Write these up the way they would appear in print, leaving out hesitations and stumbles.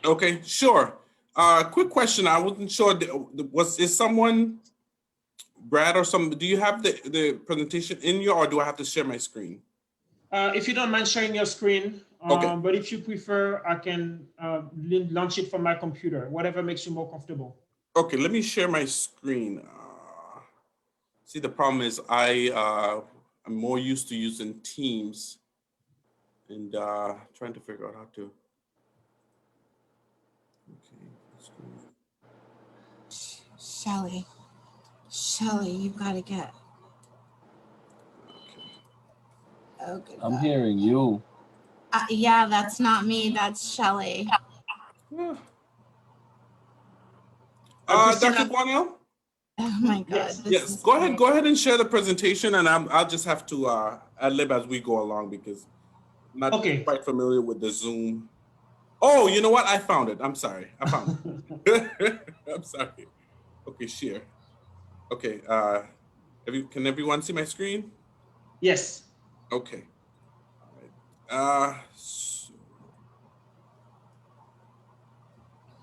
Okay, sure. Quick question. I wasn't sure. Is someone, Brad or some? Do you have the presentation in you, or do I have to share my screen? If you don't mind sharing your screen, Okay. But if you prefer, I can launch it from my computer. Whatever makes you more comfortable. Okay, let me share my screen. See, the problem is I'm more used to using Teams and trying to figure out how to. Okay, Shelly, you've got to get. Okay. I'm hearing you. Yeah, that's not me. That's Shelly. Dr. Guanel? Oh my God. Yes. Go ahead and share the presentation, and I'll just have to ad-lib as we go along because I'm not quite familiar with the Zoom. Oh, you know what? I found it. I'm sorry. I found it. I'm sorry. Okay, share. Okay. Can everyone see my screen? Yes. Okay. All right.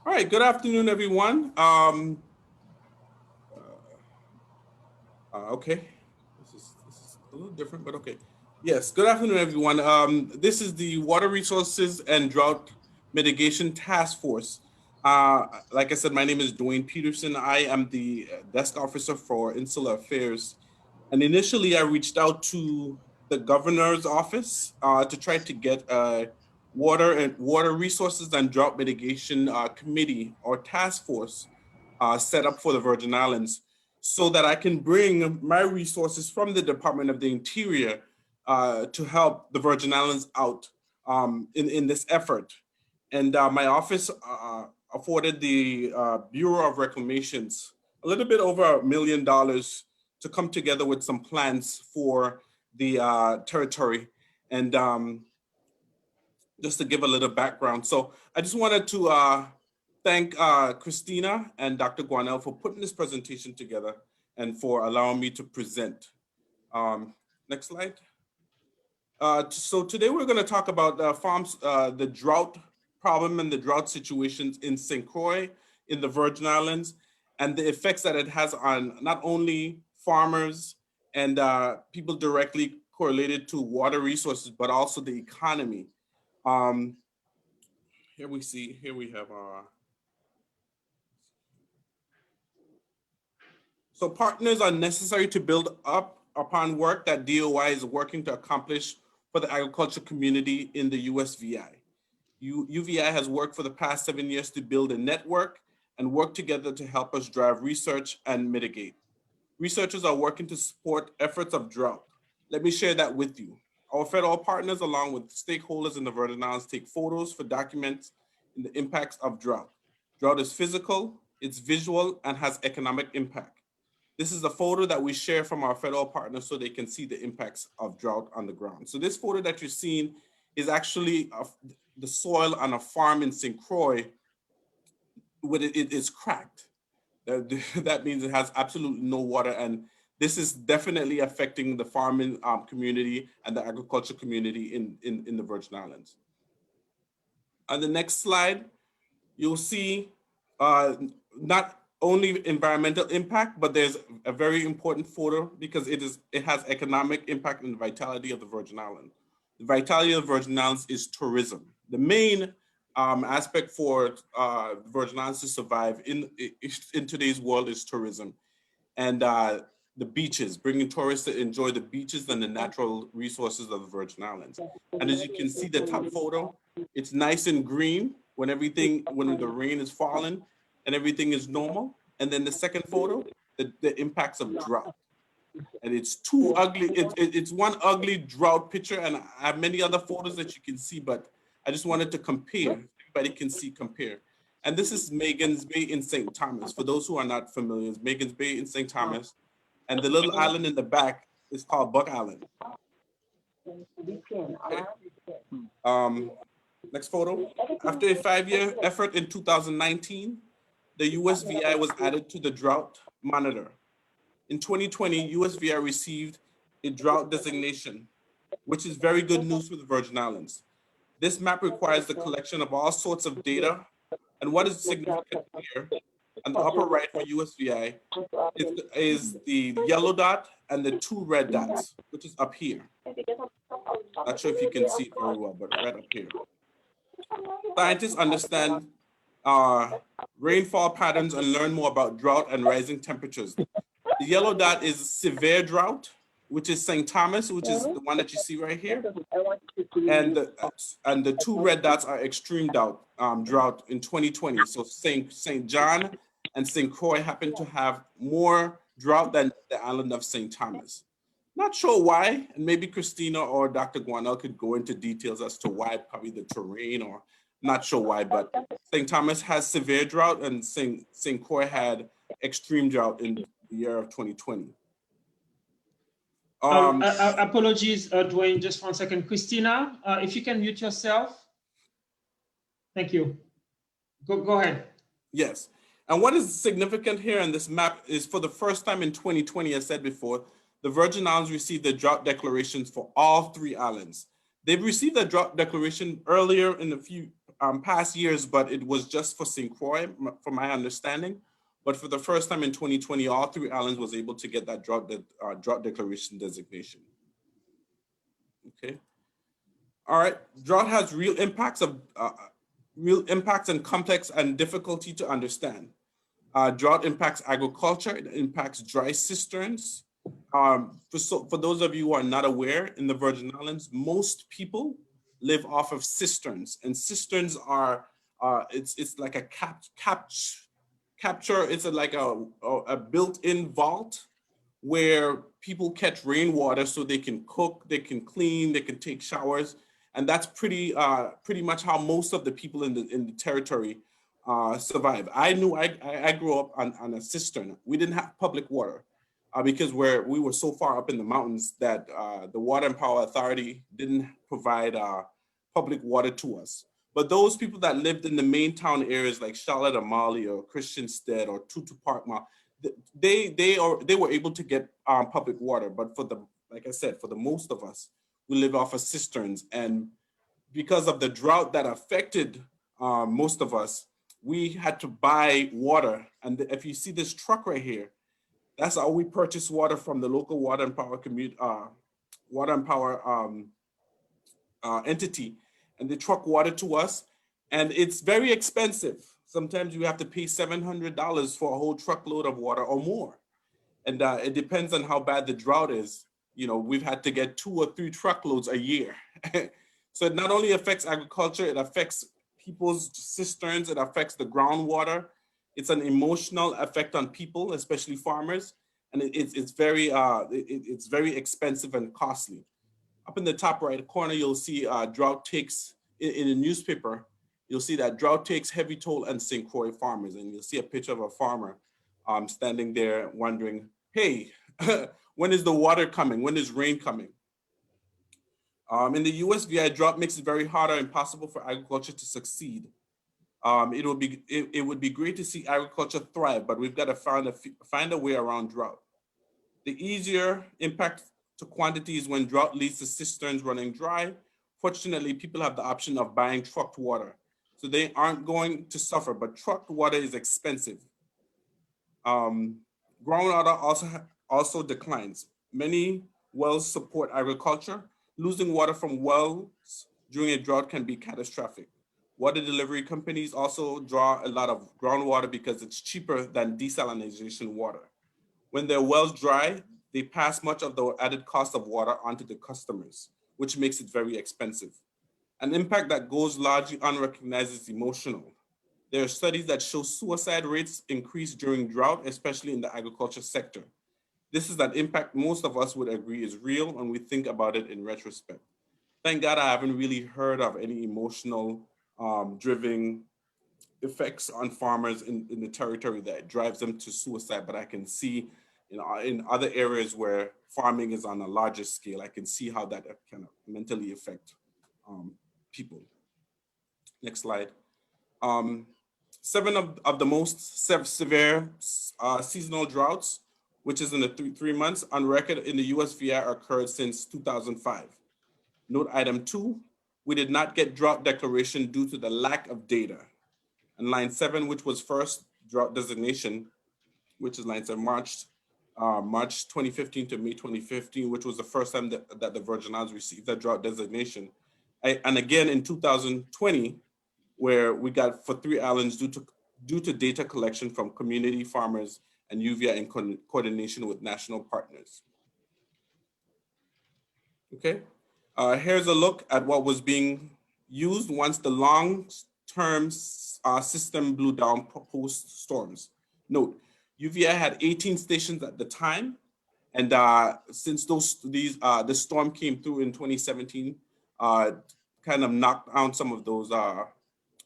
All right. Good afternoon, everyone. Okay. This is a little different, but okay. Yes. Good afternoon, everyone. This is the Water Resources and Drought Mitigation Task Force. Like I said, my name is Dwayne Peterson. I am the desk officer for Insular Affairs. And initially, I reached out to the governor's office to try to get a water resources and drought mitigation committee or task force set up for the Virgin Islands, so that I can bring my resources from the Department of the Interior to help the Virgin Islands out in this effort. And my office afforded the Bureau of Reclamations a little bit over $1 million to come together with some plans for the territory. And just to give a little background. So I just wanted to thank Christina and Dr. Guanel for putting this presentation together and for allowing me to present. Next slide. So today we're going to talk about the drought problem and the drought situations in St. Croix in the Virgin Islands and the effects that it has on not only farmers and people directly correlated to water resources, but also the economy. Here we have so partners are necessary to build up upon work that DOI is working to accomplish for the agriculture community in the USVI. UVI has worked for the past 7 years to build a network and work together to help us drive research and mitigate. Researchers are working to support efforts of drought. Let me share that with you. Our federal partners, along with stakeholders in the Virgin Islands, take photos for documents in the impacts of drought. Drought is physical, it's visual, and has economic impact. This is a photo that we share from our federal partners so they can see the impacts of drought on the ground. So this photo that you're seeing is actually the soil on a farm in St. Croix. It is cracked. That means it has absolutely no water, and this is definitely affecting the farming community and the agriculture community in the Virgin Islands. On the next slide, you'll see not only environmental impact, but there's a very important photo because it has economic impact on the vitality of the Virgin Islands. The vitality of the Virgin Islands is tourism. The main aspect for Virgin Islands to survive in today's world is tourism, and the beaches, bringing tourists to enjoy the beaches and the natural resources of the Virgin Islands. And as you can see, the top photo, it's nice and green when the rain is falling and everything is normal. And then the second photo, the impacts of drought. And it's too ugly. It's one ugly drought picture, and I have many other photos that you can see, but I just wanted to compare. Everybody can compare. And this is Megan's Bay in St. Thomas. For those who are not familiar, it's Megan's Bay in St. Thomas. And the little island in the back is called Buck Island. Okay. Next photo. After a 5-year effort in 2019, the USVI was added to the drought monitor. In 2020, USVI received a drought designation, which is very good news for the Virgin Islands. This map requires the collection of all sorts of data. And what is significant here, on the upper right for USVI, is the yellow dot and the 2 red dots, which is up here. Not sure if you can see it very well, but right up here. Scientists understand rainfall patterns and learn more about drought and rising temperatures. The yellow dot is severe drought, which is St. Thomas, which is the one that you see right here. And the 2 red dots are extreme drought in 2020. So St. John and St. Croix happen to have more drought than the island of St. Thomas. Not sure why, and maybe Christina or Dr. Guanel could go into details as to why, probably the terrain, or not sure why, but St. Thomas has severe drought and St. Croix had extreme drought in the year of 2020. Apologies, Dwayne, just 1 second. Christina, if you can mute yourself. Thank you. Go ahead. Yes. And what is significant here in this map is, for the first time in 2020, as said before, the Virgin Islands received the drought declarations for all 3 islands. They've received a drought declaration earlier in a few past years, but it was just for St. Croix, from my understanding. But for the first time in 2020, all 3 islands was able to get that drought declaration designation. Okay. All right. Drought has real impacts and complex and difficulty to understand. Drought impacts agriculture. It impacts dry cisterns. For those of you who are not aware, in the Virgin Islands, most people live off of cisterns, and cisterns are it's like a capture. It's like a built-in vault where people catch rainwater so they can cook, they can clean, they can take showers, and that's pretty much how most of the people in the territory survive. I grew up on a cistern. We didn't have public water. Because we were so far up in the mountains that the Water and Power Authority didn't provide public water to us. But those people that lived in the main town areas like Charlotte Amalie or Christiansted or Tutu Park Mall, they were able to get public water. But like I said, for the most of us, we live off of cisterns. And because of the drought that affected most of us, we had to buy water. And if you see this truck right here, that's how we purchase water from the local Water and Power entity, and they truck water to us, and it's very expensive. Sometimes you have to pay $700 for a whole truckload of water or more, and it depends on how bad the drought is. You know, we've had to get 2 or 3 truckloads a year. So it not only affects agriculture, it affects people's cisterns, it affects the groundwater. It's an emotional effect on people, especially farmers, and it's very expensive and costly. Up in the top right corner, you'll see drought takes in a newspaper. You'll see that drought takes heavy toll on St. Croix farmers, and you'll see a picture of a farmer standing there wondering, "Hey, when is the water coming? When is rain coming?" In the USVI, drought makes it very hard or impossible for agriculture to succeed. It would be great to see agriculture thrive, but we've got to find a way around drought. The easier impact to quantity is when drought leads to cisterns running dry. Fortunately, people have the option of buying trucked water, so they aren't going to suffer, but trucked water is expensive. Groundwater also declines. Many wells support agriculture. Losing water from wells during a drought can be catastrophic. Water delivery companies also draw a lot of groundwater because it's cheaper than desalination water. When their wells dry, they pass much of the added cost of water onto the customers, which makes it very expensive. An impact that goes largely unrecognized is emotional. There are studies that show suicide rates increase during drought, especially in the agriculture sector. This is an impact most of us would agree is real when we think about it in retrospect. Thank God I haven't really heard of any emotional driven effects on farmers in the territory that drives them to suicide, but I can see in other areas where farming is on a larger scale, I can see how that can mentally affect people. Next slide. 7 of the most severe seasonal droughts, which is in the 3 months on record in the USVI, occurred since 2005. Note item 2, we did not get drought declaration due to the lack of data. And line 7, which was first drought designation, which is line 7, March 2015 to May 2015, which was the first time that the Virgin Islands received that drought designation. And again in 2020, where we got for 3 islands due to data collection from community farmers and UVI in coordination with national partners. Okay, here's a look at what was being used once the long-term system blew down post storms. Note, UVI had 18 stations at the time, and since the storm came through in 2017, kind of knocked down some of those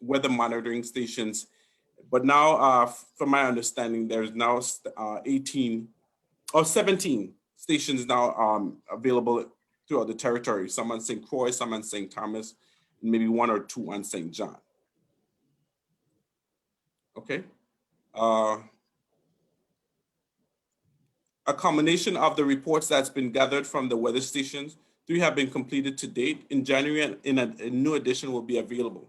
weather monitoring stations. But now, from my understanding, there's now 17 stations now available throughout the territory. Some on St. Croix, some on St. Thomas, and maybe 1 or 2 on St. John. Okay. A combination of the reports that's been gathered from the weather stations, 3 have been completed to date. In January, a new edition will be available.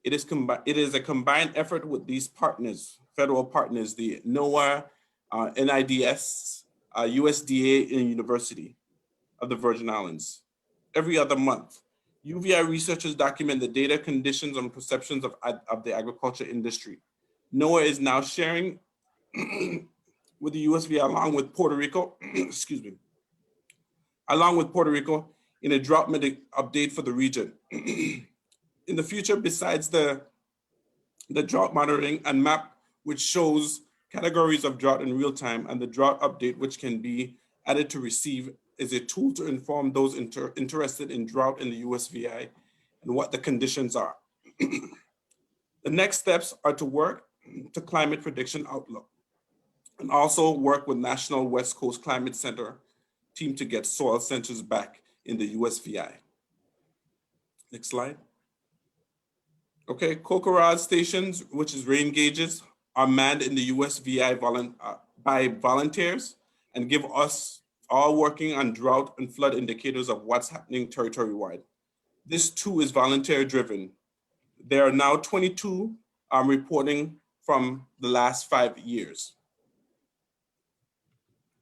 It is a combined effort with these partners, federal partners, the NOAA, NIDS, USDA, and University of the Virgin Islands. Every other month, UVI researchers document the data, conditions, and perceptions of the agriculture industry. NOAA is now sharing with the USVI along with Puerto Rico, excuse me, along with Puerto Rico in a drought update for the region. In the future, besides the drought monitoring and map, which shows categories of drought in real time, and the drought update, which can be added to receive, is a tool to inform those interested in drought in the USVI and what the conditions are. The next steps are to work to climate prediction outlook and also work with National West Coast Climate Center team to get soil sensors back in the USVI. Next slide. Okay, COCORAD stations, which is rain gauges, are manned in the USVI by volunteers and give us all working on drought and flood indicators of what's happening territory-wide. This too is volunteer driven. There are now 22 reporting from the last 5 years.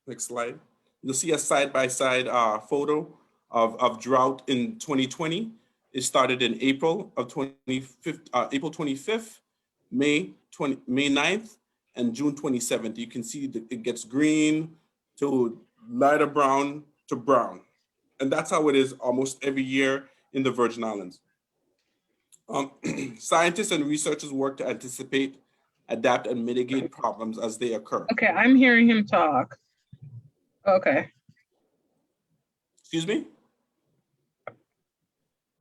Next slide. You'll see a side-by-side photo of drought in 2020. It started in April 25th, May 9th, and June 27th. You can see that it gets green to lighter brown to brown. And that's how it is almost every year in the Virgin Islands. Scientists and researchers work to anticipate, adapt, and mitigate problems as they occur. Okay, I'm hearing him talk. Okay. Excuse me?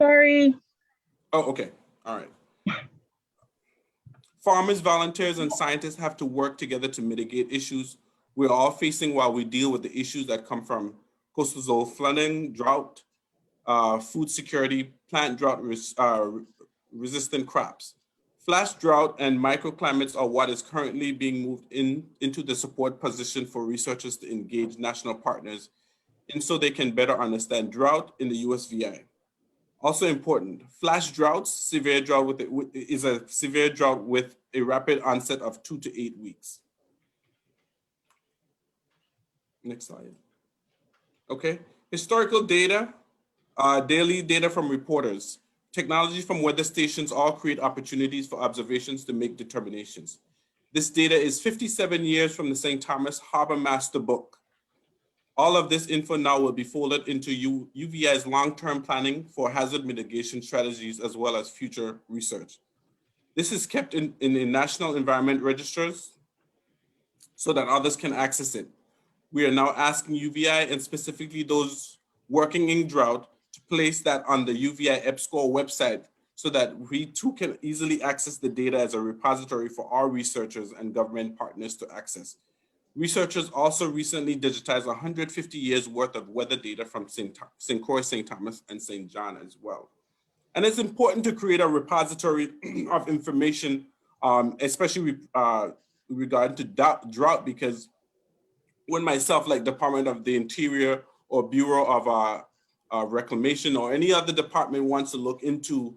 Sorry. Oh, okay. All right. Farmers, volunteers, and scientists have to work together to mitigate issues we're all facing while we deal with the issues that come from coastal zone flooding, drought, food security, plant drought resistant crops. Flash drought and microclimates are what is currently being moved into the support position for researchers to engage national partners, and so they can better understand drought in the USVI. Also important, flash droughts, severe drought is a severe drought with a rapid onset of 2 to 8 weeks. Next slide. Okay, historical data, daily data from reporters, technology from weather stations all create opportunities for observations to make determinations. This data is 57 years from the St. Thomas Harbor Master Book. All of this info now will be folded into UVI's long-term planning for hazard mitigation strategies as well as future research. This is kept in the National Environment Registers so that others can access it. We are now asking UVI and specifically those working in drought to place that on the UVI EPSCoR website so that we too can easily access the data as a repository for our researchers and government partners to access. Researchers also recently digitized 150 years worth of weather data from St. Croix, St. Thomas, and St. John as well. And it's important to create a repository of information, especially regarding to drought, because when myself, like Department of the Interior or Bureau Reclamation or any other department wants to look into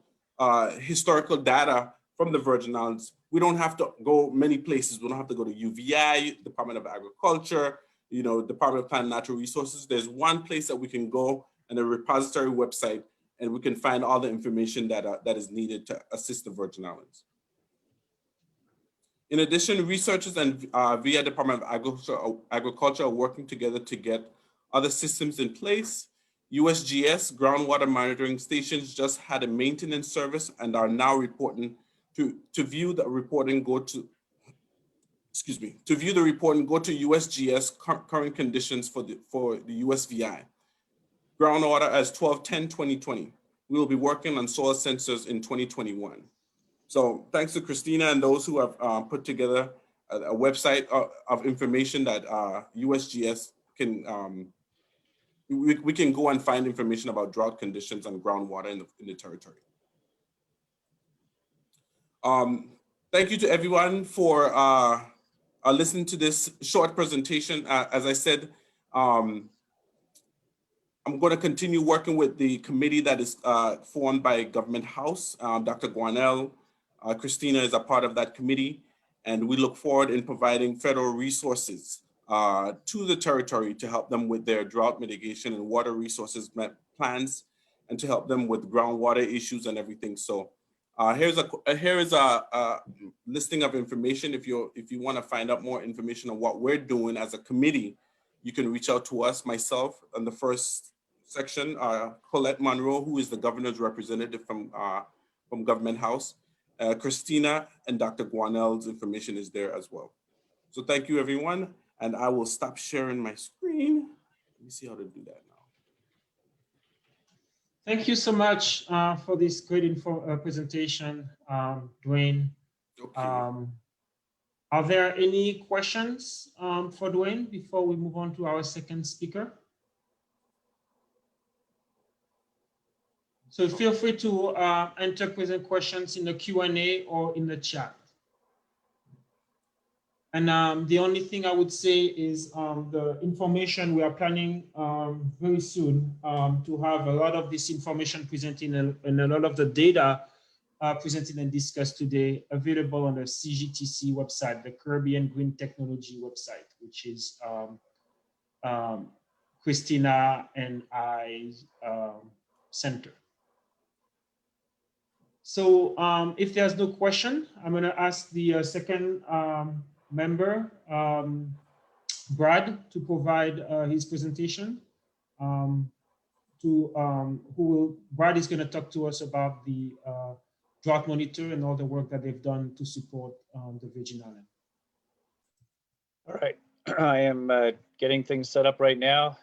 historical data from the Virgin Islands, we don't have to go many places. We don't have to go to UVI, Department of Agriculture, Department of Plant and Natural Resources. There's one place that we can go, and a repository website, and we can find all the information that is needed to assist the Virgin Islands. In addition, researchers and VIA Department of Agriculture are working together to get other systems in place. USGS groundwater monitoring stations just had a maintenance service and are now reporting to view the reporting, go to USGS current conditions for the USVI. Groundwater as 12/10/2020. We will be working on soil sensors in 2021. So thanks to Christina and those who have put together a website of information that USGS can, we can go and find information about drought conditions and groundwater in the territory. Thank you to everyone for listening to this short presentation. As I said, I'm going to continue working with the committee that is formed by Government House. Dr. Guanel, Christina is a part of that committee, and we look forward in providing federal resources to the territory to help them with their drought mitigation and water resources plans, and to help them with groundwater issues and everything. So here is a listing of information. If you want to find out more information on what we're doing as a committee, you can reach out to us, myself, on the first section, Colette Monroe, who is the governor's representative from Government House. Christina and Dr. Guanel's information is there as well. So thank you, everyone. And I will stop sharing my screen. Let me see how to do that now. Thank you so much for this great presentation, Dwayne. Okay. Are there any questions for Dwayne before we move on to our second speaker? So feel free to enter present questions in the Q&A or in the chat. And the only thing I would say is the information we are planning very soon to have a lot of this information presented and a lot of the data presented and discussed today available on the CGTC website, the Caribbean Green Technology website, which is Christina and I's center. So if there's no question, I'm going to ask the second member, Brad, to provide his presentation. Brad is going to talk to us about the drought monitor and all the work that they've done to support the Virgin Islands. All right, I am getting things set up right now.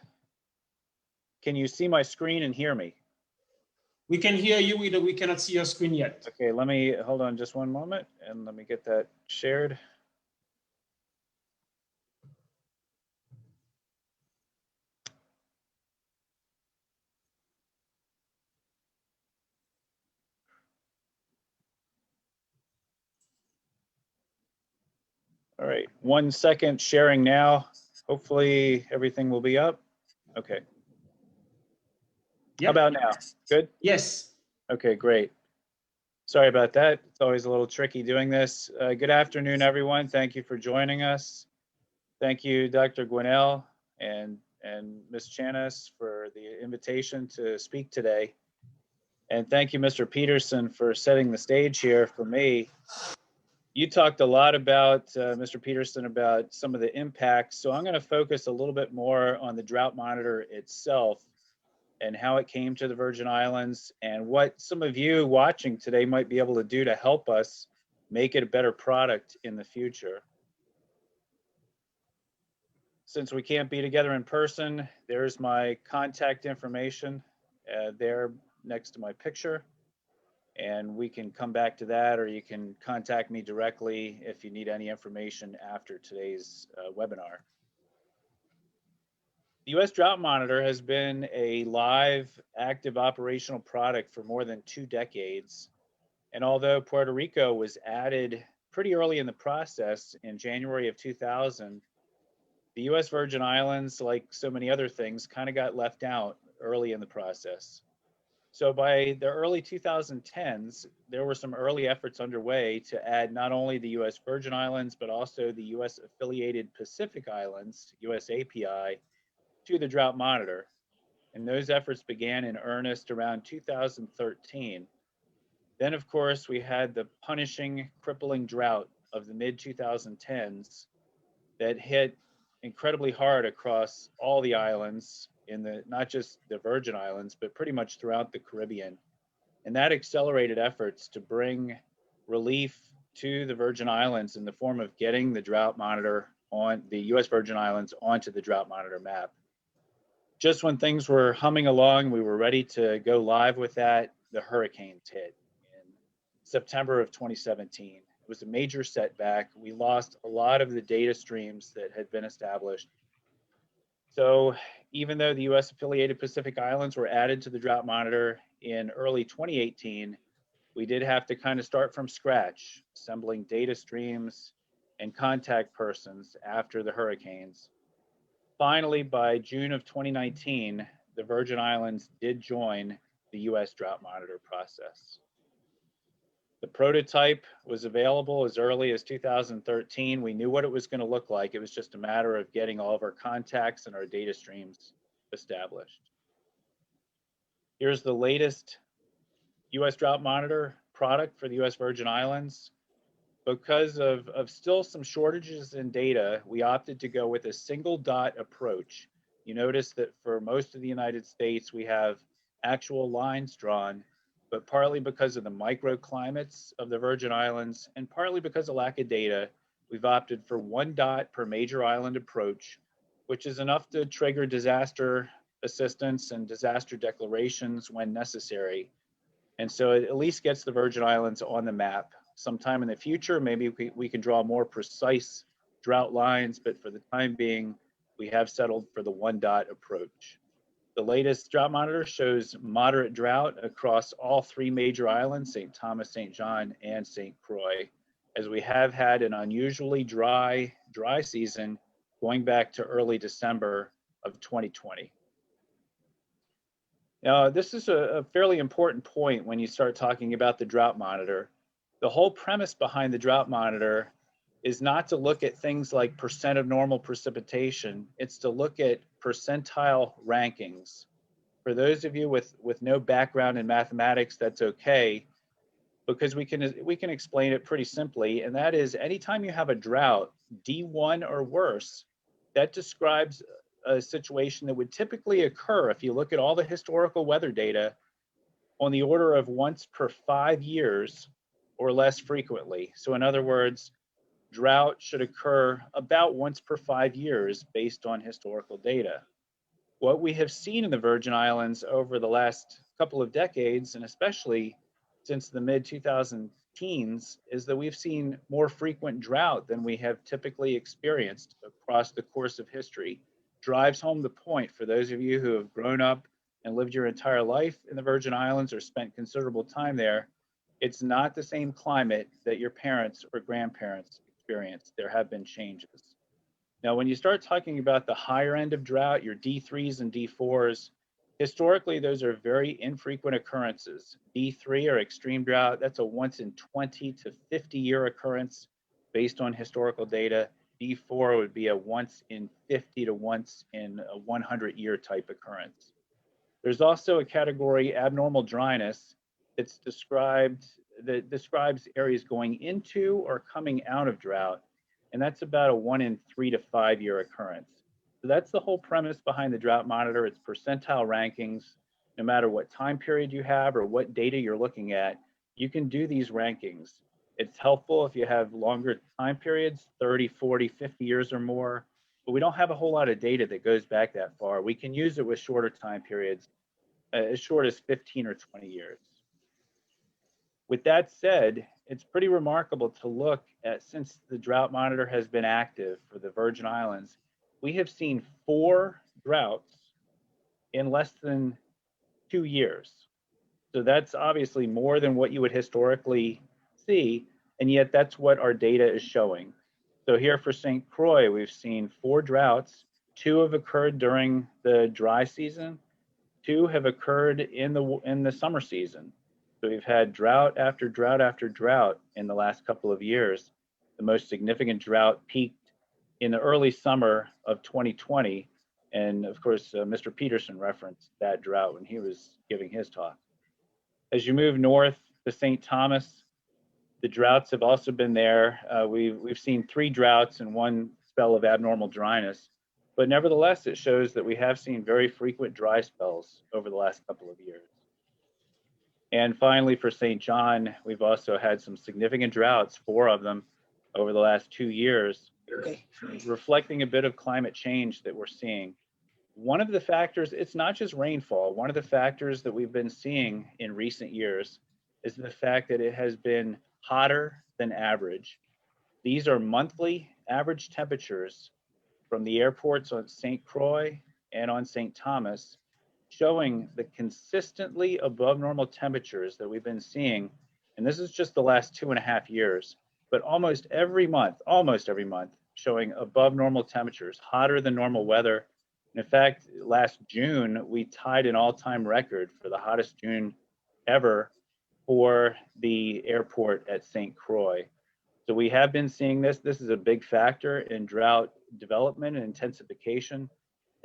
Can you see my screen and hear me? We can hear you, we cannot see your screen yet. Okay, let me, hold on just one moment and let me get that shared. All right, 1 second sharing now. Hopefully everything will be up. Okay. Yep. How about now? Good? Yes. Okay, great. Sorry about that. It's always a little tricky doing this. Good afternoon, everyone. Thank you for joining us. Thank you, Dr. Guanel and Ms. Chanis for the invitation to speak today. And thank you, Mr. Peterson, for setting the stage here for me. You talked a lot about, Mr. Peterson, about some of the impacts. So I'm going to focus a little bit more on the drought monitor itself and how it came to the Virgin Islands and what some of you watching today might be able to do to help us make it a better product in the future. Since we can't be together in person, there's my contact information there next to my picture. And we can come back to that, or you can contact me directly if you need any information after today's webinar. The U.S. Drought Monitor has been a live, active operational product for more than 2 decades. And although Puerto Rico was added pretty early in the process in January of 2000, the U.S. Virgin Islands, like so many other things, kind of got left out early in the process. So by the early 2010s, there were some early efforts underway to add not only the US Virgin Islands, but also the US affiliated Pacific Islands, USAPI, to the drought monitor. And those efforts began in earnest around 2013. Then, of course, we had the punishing, crippling drought of the mid 2010s that hit incredibly hard across all the islands in the, not just the Virgin Islands, but pretty much throughout the Caribbean. And that accelerated efforts to bring relief to the Virgin Islands in the form of getting the drought monitor on the US Virgin Islands onto the drought monitor map. Just when things were humming along, we were ready to go live with that, the hurricanes hit in September of 2017. It was a major setback. We lost a lot of the data streams that had been established. So even though the US affiliated Pacific Islands were added to the drought monitor in early 2018, we did have to kind of start from scratch, assembling data streams and contact persons after the hurricanes. Finally, by June of 2019, the Virgin Islands did join the US drought monitor process. The prototype was available as early as 2013. We knew what it was going to look like. It was just a matter of getting all of our contacts and our data streams established. Here's the latest US drought monitor product for the US Virgin Islands. Because of still some shortages in data, we opted to go with a single dot approach. You notice that for most of the United States, we have actual lines drawn, but partly because of the microclimates of the Virgin Islands and partly because of lack of data, we've opted for one dot per major island approach, which is enough to trigger disaster assistance and disaster declarations when necessary. And so it at least gets the Virgin Islands on the map. Sometime in the future, maybe we can draw more precise drought lines, but for the time being, we have settled for the one dot approach. The latest drought monitor shows moderate drought across all three major islands, St. Thomas, St. John, and St. Croix, as we have had an unusually dry season going back to early December of 2020. Now, this is a fairly important point when you start talking about the drought monitor. The whole premise behind the drought monitor is not to look at things like percent of normal precipitation. It's to look at percentile rankings. For those of you with no background in mathematics, that's okay, because we can explain it pretty simply. And that is, anytime you have a drought, D1 or worse, that describes a situation that would typically occur if you look at all the historical weather data on the order of once per 5 years or less frequently. So in other words, drought should occur about once per 5 years based on historical data. What we have seen in the Virgin Islands over the last couple of decades, and especially since the mid-2010s, is that we've seen more frequent drought than we have typically experienced across the course of history. Drives home the point for those of you who have grown up and lived your entire life in the Virgin Islands or spent considerable time there. It's not the same climate that your parents or grandparents experienced. There have been changes. Now, when you start talking about the higher end of drought, your D3s and D4s, historically, those are very infrequent occurrences. D3 or extreme drought, that's a once in 20 to 50 year occurrence based on historical data. D4 would be a once in 50 to once in a 100 year type occurrence. There's also a category, abnormal dryness, that describes areas going into or coming out of drought. And that's about a 1 in 3 to 5 year occurrence. So that's the whole premise behind the drought monitor. It's percentile rankings. No matter what time period you have or what data you're looking at, you can do these rankings. It's helpful if you have longer time periods, 30, 40, 50 years or more, but we don't have a whole lot of data that goes back that far. We can use it with shorter time periods, as short as 15 or 20 years. With that said, it's pretty remarkable to look at, since the drought monitor has been active for the Virgin Islands, we have seen 4 droughts in less than 2 years. So that's obviously more than what you would historically see, and yet that's what our data is showing. So here for St. Croix, we've seen 4 droughts. 2 have occurred during the dry season, Two have occurred in the summer season. So we've had drought after drought after drought in the last couple of years. The most significant drought peaked in the early summer of 2020. And of course, Mr. Peterson referenced that drought when he was giving his talk. As you move north to St. Thomas, the droughts have also been there. We've seen 3 droughts and 1 spell of abnormal dryness, but nevertheless, it shows that we have seen very frequent dry spells over the last couple of years. And finally, for St. John, we've also had some significant droughts, 4 of them over the last 2 years, reflecting a bit of climate change that we're seeing. One of the factors, it's not just rainfall, one of the factors that we've been seeing in recent years is the fact that it has been hotter than average. These are monthly average temperatures from the airports on St. Croix and on St. Thomas, showing the consistently above normal temperatures that we've been seeing. And this is just the last 2.5 years, but almost every month, showing above normal temperatures, hotter than normal weather. And in fact, last June, we tied an all-time record for the hottest June ever for the airport at St. Croix. So we have been seeing this. This is a big factor in drought development and intensification,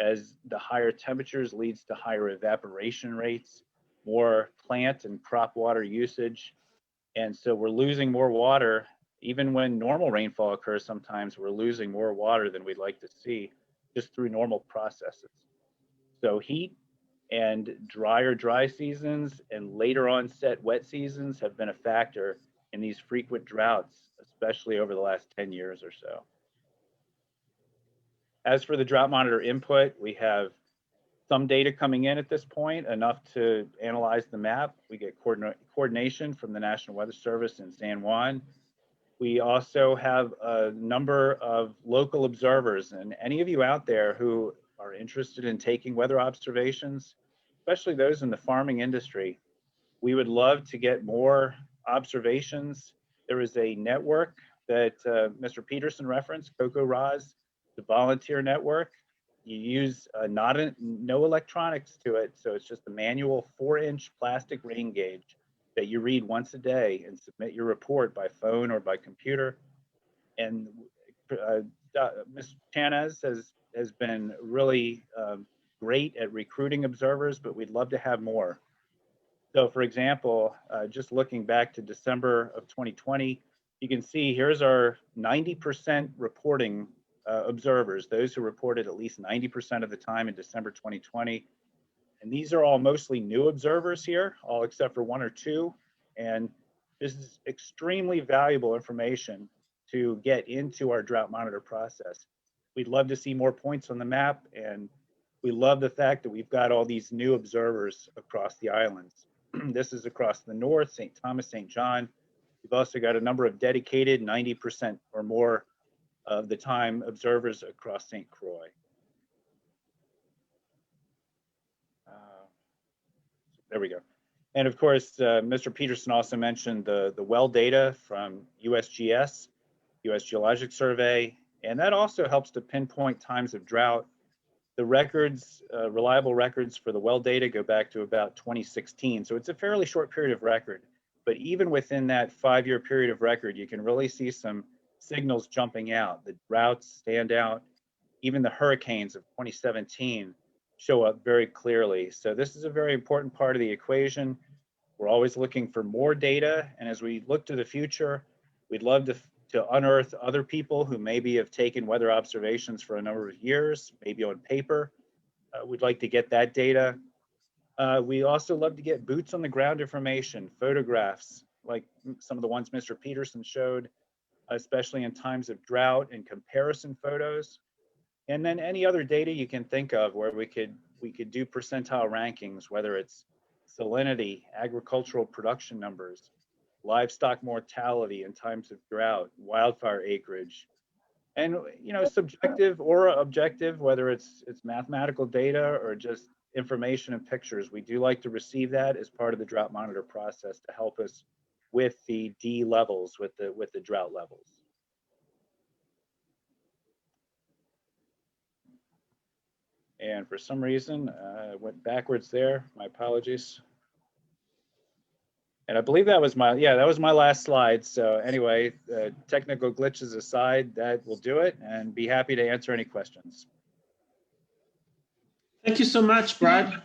as the higher temperatures leads to higher evaporation rates, more plant and crop water usage. And so we're losing more water. Even when normal rainfall occurs, sometimes we're losing more water than we'd like to see just through normal processes. So heat and drier dry seasons and later onset wet seasons have been a factor in these frequent droughts, especially over the last 10 years or so. As for the drought monitor input, we have some data coming in at this point, enough to analyze the map. We get coordination from the National Weather Service in San Juan. We also have a number of local observers, and any of you out there who are interested in taking weather observations, especially those in the farming industry, we would love to get more observations. There is a network that Mr. Peterson referenced, CocoRa's, the volunteer network. You use no electronics to it, so it's just a manual 4-inch plastic rain gauge that you read once a day and submit your report by phone or by computer. And Ms. Chanez has been really great at recruiting observers, but we'd love to have more. So for example, just looking back to December of 2020, you can see here's our 90% reporting observers, those who reported at least 90% of the time in December 2020. And these are all mostly new observers here, all except for 1 or 2. And this is extremely valuable information to get into our drought monitor process. We'd love to see more points on the map, and we love the fact that we've got all these new observers across the islands. This is across the north, St. Thomas, St. John. We've also got a number of dedicated 90% or more of the time observers across St. Croix. There we go. And of course, Mr. Peterson also mentioned the well data from USGS, US Geologic Survey, and that also helps to pinpoint times of drought. The records, reliable records for the well data go back to about 2016. So it's a fairly short period of record, but even within that 5-year period of record, you can really see some signals jumping out. The droughts stand out. Even the hurricanes of 2017 show up very clearly. So this is a very important part of the equation. We're always looking for more data. And as we look to the future, we'd love to unearth other people who maybe have taken weather observations for a number of years, maybe on paper. We'd like to get that data. We also love to get boots on the ground information, photographs, like some of the ones Mr. Peterson showed, especially in times of drought, and comparison photos. And then any other data you can think of where we could do percentile rankings, whether it's salinity, agricultural production numbers, livestock mortality in times of drought, wildfire acreage, and subjective or objective, whether it's mathematical data or just information and pictures. We do like to receive that as part of the drought monitor process to help us with the D levels, with the drought levels. And for some reason, I went backwards there. My apologies. And I believe that was my last slide. So anyway, technical glitches aside, that will do it, and be happy to answer any questions. Thank you so much, Brad.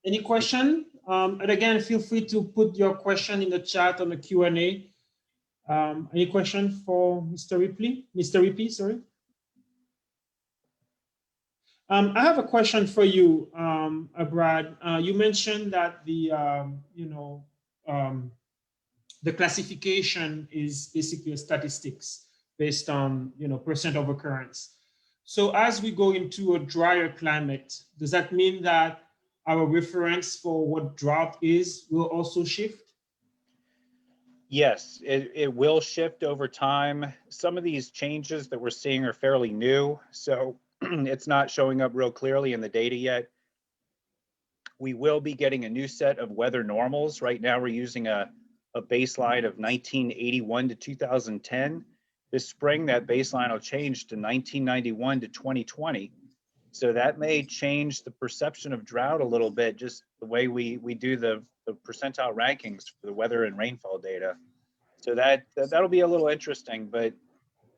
Any question? And again, feel free to put your question in the chat on the Q&A. Any question for Mr. Ripley? Mr. Ripley, sorry. I have a question for you, Brad. You mentioned that the classification is basically a statistics based on percent of occurrence. So as we go into a drier climate, does that mean that our reference for what drought is will also shift? Yes, it will shift over time. Some of these changes that we're seeing are fairly new, so it's not showing up real clearly in the data yet. We will be getting a new set of weather normals. Right now, we're using a baseline of 1981 to 2010. This spring, that baseline will change to 1991 to 2020. So that may change the perception of drought a little bit, just the way we do the percentile rankings for the weather and rainfall data. So that'll be a little interesting, but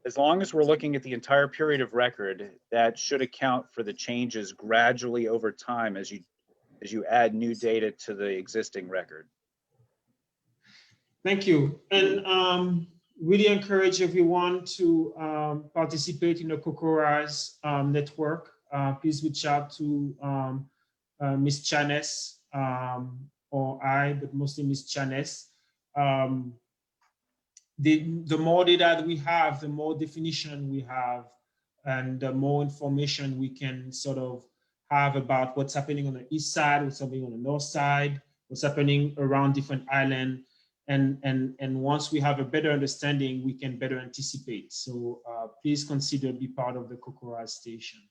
as long as we're looking at the entire period of record, that should account for the changes gradually over time as you add new data to the existing record. Thank you. And really encourage everyone to participate in the COCORA's network. Please reach out to Ms. Chanes or I, but mostly Ms. Chanes. The more data that we have, the more definition we have, and the more information we can sort of have about what's happening on the east side, what's happening on the north side, what's happening around different islands. And once we have a better understanding, we can better anticipate. So please consider be part of the COCORA station.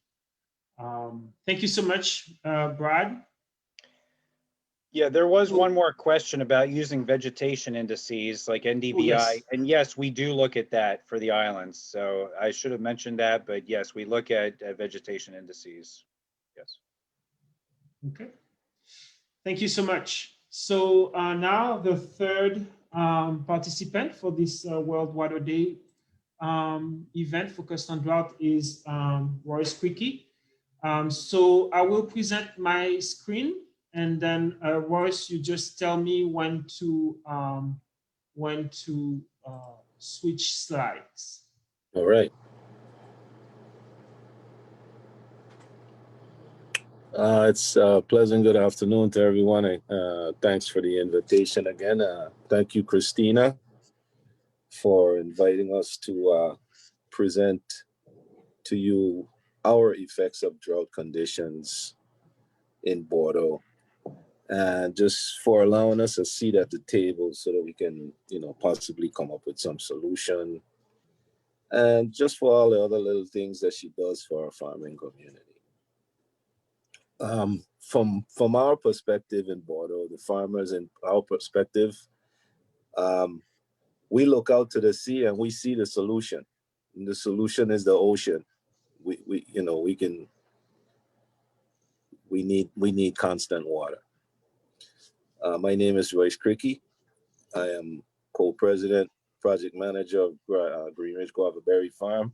Thank you so much, Brad. Yeah, there was one more question about using vegetation indices like NDVI. Oh, yes. And yes, we do look at that for the islands. So I should have mentioned that, but yes, we look at vegetation indices. Yes. Okay. Thank you so much. So now the third participant for this World Water Day event focused on drought is Royce Quickie. So I will present my screen, and then Royce, you just tell me when to switch slides. All right. It's a pleasant good afternoon to everyone. Thanks for the invitation again. Thank you, Christina, for inviting us to present to you our effects of drought conditions in Bordeaux, and just for allowing us a seat at the table so that we can, possibly come up with some solution, and just for all the other little things that she does for our farming community. From our perspective in Bordeaux, the farmers in our perspective, we look out to the sea and we see the solution. And the solution is the ocean. We need constant water. My name is Royce Quickie. I am co-president, project manager of Green Ridge Guava Berry Farm.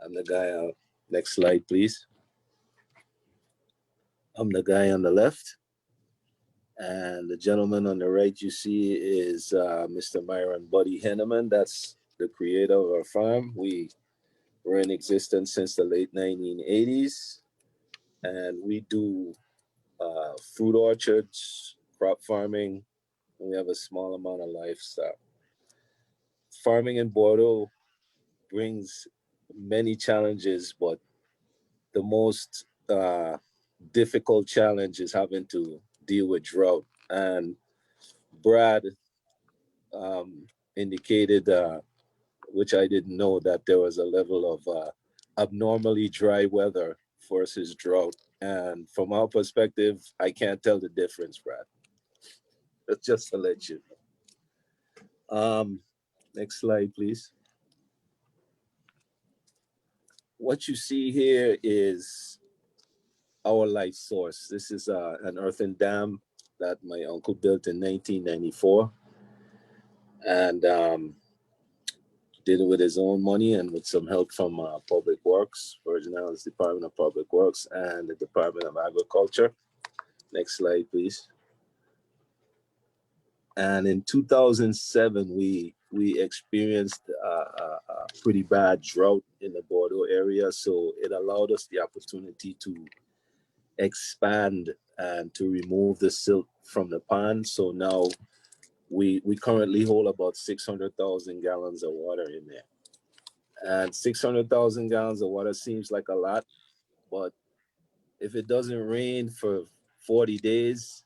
I'm the guy. Next slide, please. I'm the guy on the left, and the gentleman on the right you see is Mr. Myron Buddy Henneman. That's the creator of our farm. We were in existence since the late 1980s, and we do fruit orchards, crop farming, and we have a small amount of livestock. Farming in Bordeaux brings many challenges, but the most difficult challenge is having to deal with drought. And Brad indicated, which I didn't know, that there was a level of abnormally dry weather versus drought. And from our perspective, I can't tell the difference, Brad. That's just to let you know. Next slide, please. What you see here is our life source. This is an earthen dam that my uncle built in 1994, and did it with his own money and with some help from Public Works, Virgin Islands Department of Public Works, and the Department of Agriculture. Next slide, please. And in 2007, we experienced a pretty bad drought in the Bordeaux area. So it allowed us the opportunity to expand and to remove the silt from the pond. So now we currently hold about 600,000 gallons of water in there. And 600,000 gallons of water seems like a lot, but if it doesn't rain for 40 days,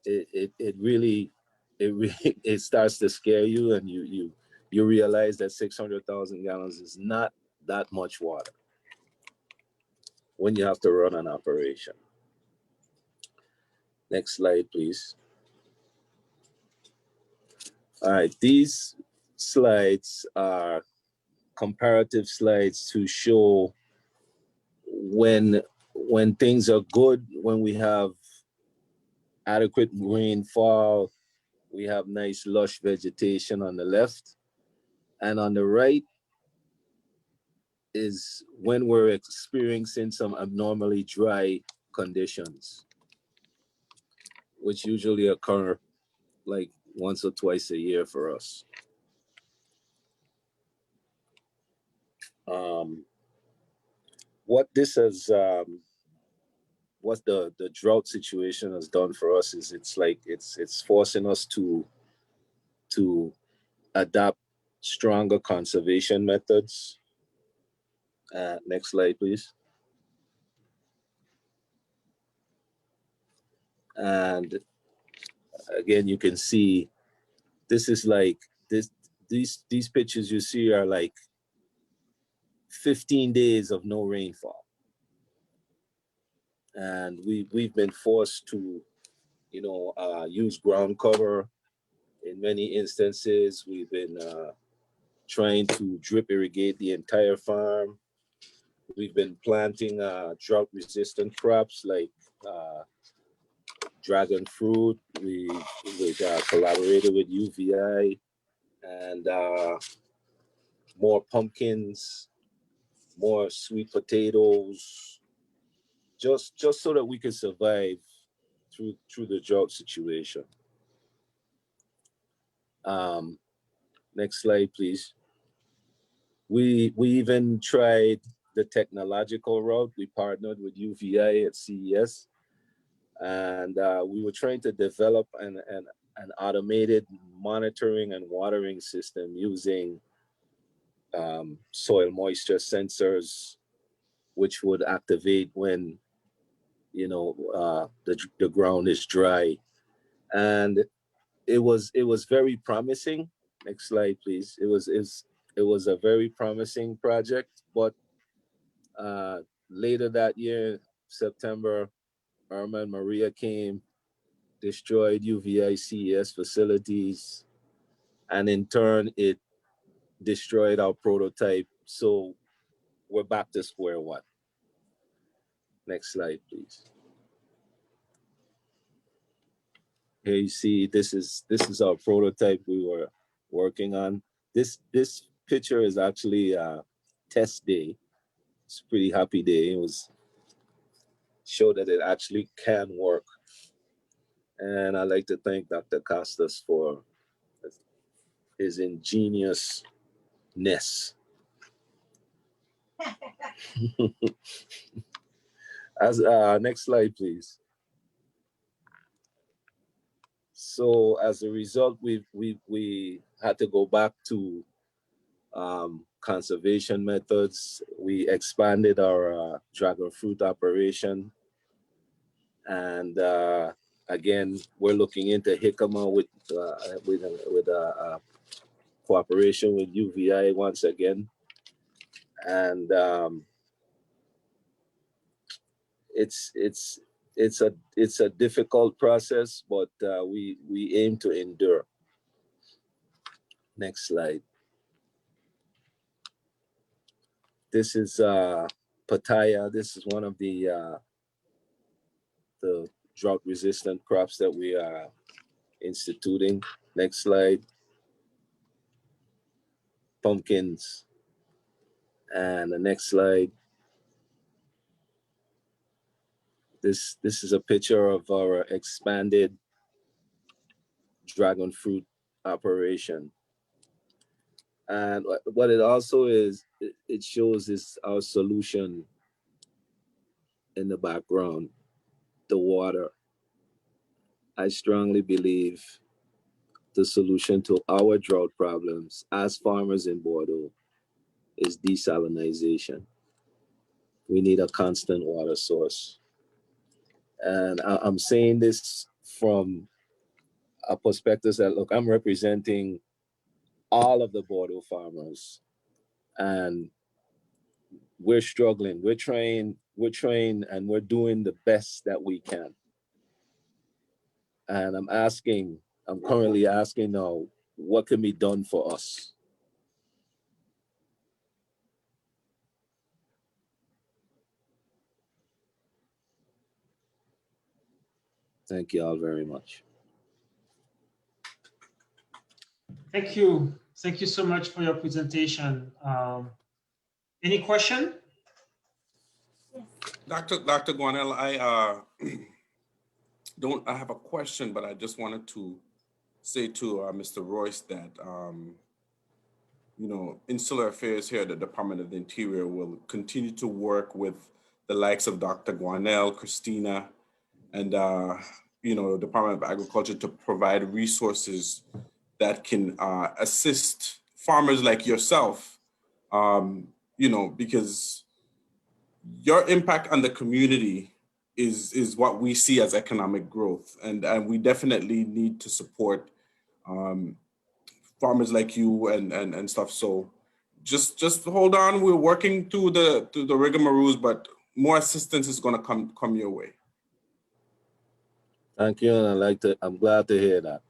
it really it starts to scare you, and you realize that 600,000 gallons is not that much water when you have to run an operation. Next slide, please. All right, these slides are comparative slides to show when things are good, when we have adequate rainfall, we have nice lush vegetation on the left, and on the right is when we're experiencing some abnormally dry conditions, which usually occur like once or twice a year for us. What this has, what the drought situation has done for us is it's forcing us to adapt stronger conservation methods. Next slide, please. And again, you can see this is like these pictures you see are like 15 days of no rainfall. And we've been forced to, use ground cover. In many instances, we've been trying to drip irrigate the entire farm. We've been planting drought-resistant crops like dragon fruit. We've collaborated with UVI, and more pumpkins, more sweet potatoes, just so that we can survive through the drought situation. Next slide, please. We even tried the technological route. We partnered with UVI at CES, and we were trying to develop an automated monitoring and watering system using soil moisture sensors, which would activate when the ground is dry. And it was very promising. Next slide, please. It was a very promising project, but later that year, September, Irma and Maria came, destroyed UVI CES facilities, and in turn, it destroyed our prototype. So we're back to square one. Next slide, please. Here you see this is our prototype we were working on. This picture is actually a test day. It's a pretty happy day. It was show that it actually can work. And I'd like to thank Dr. Costas for his ingeniousness. Next slide, please. So as a result, we had to go back to conservation methods. We expanded our dragon fruit operation, and again, we're looking into jicama with cooperation with UVI once again, and it's a difficult process, but we aim to endure. Next slide. This is Pattaya. This is one of the the drought resistant crops that we are instituting. Next slide. Pumpkins. And the next slide. This is a picture of our expanded dragon fruit operation. And what it also is, it shows is our solution in the background, the water. I strongly believe the solution to our drought problems as farmers in Bordeaux is desalination. We need a constant water source. And I'm saying this from a perspective that, look, I'm representing all of the Bordeaux farmers, and we're struggling. We're trying, and we're doing the best that we can. And I'm currently asking now, what can be done for us? Thank you all very much. Thank you. Thank you so much for your presentation. Any question? Dr. Guanel, I have a question, but I just wanted to say to Mr. Royce that, you know, Insular Affairs here at the Department of the Interior will continue to work with the likes of Dr. Guanel, Christina, and, you know, Department of Agriculture to provide resources that can assist farmers like yourself, you know, because your impact on the community is what we see as economic growth. And we definitely need to support farmers like you and stuff. So just hold on. We're working through the rigmaroles, but more assistance is gonna come your way. Thank you, and I'm glad to hear that.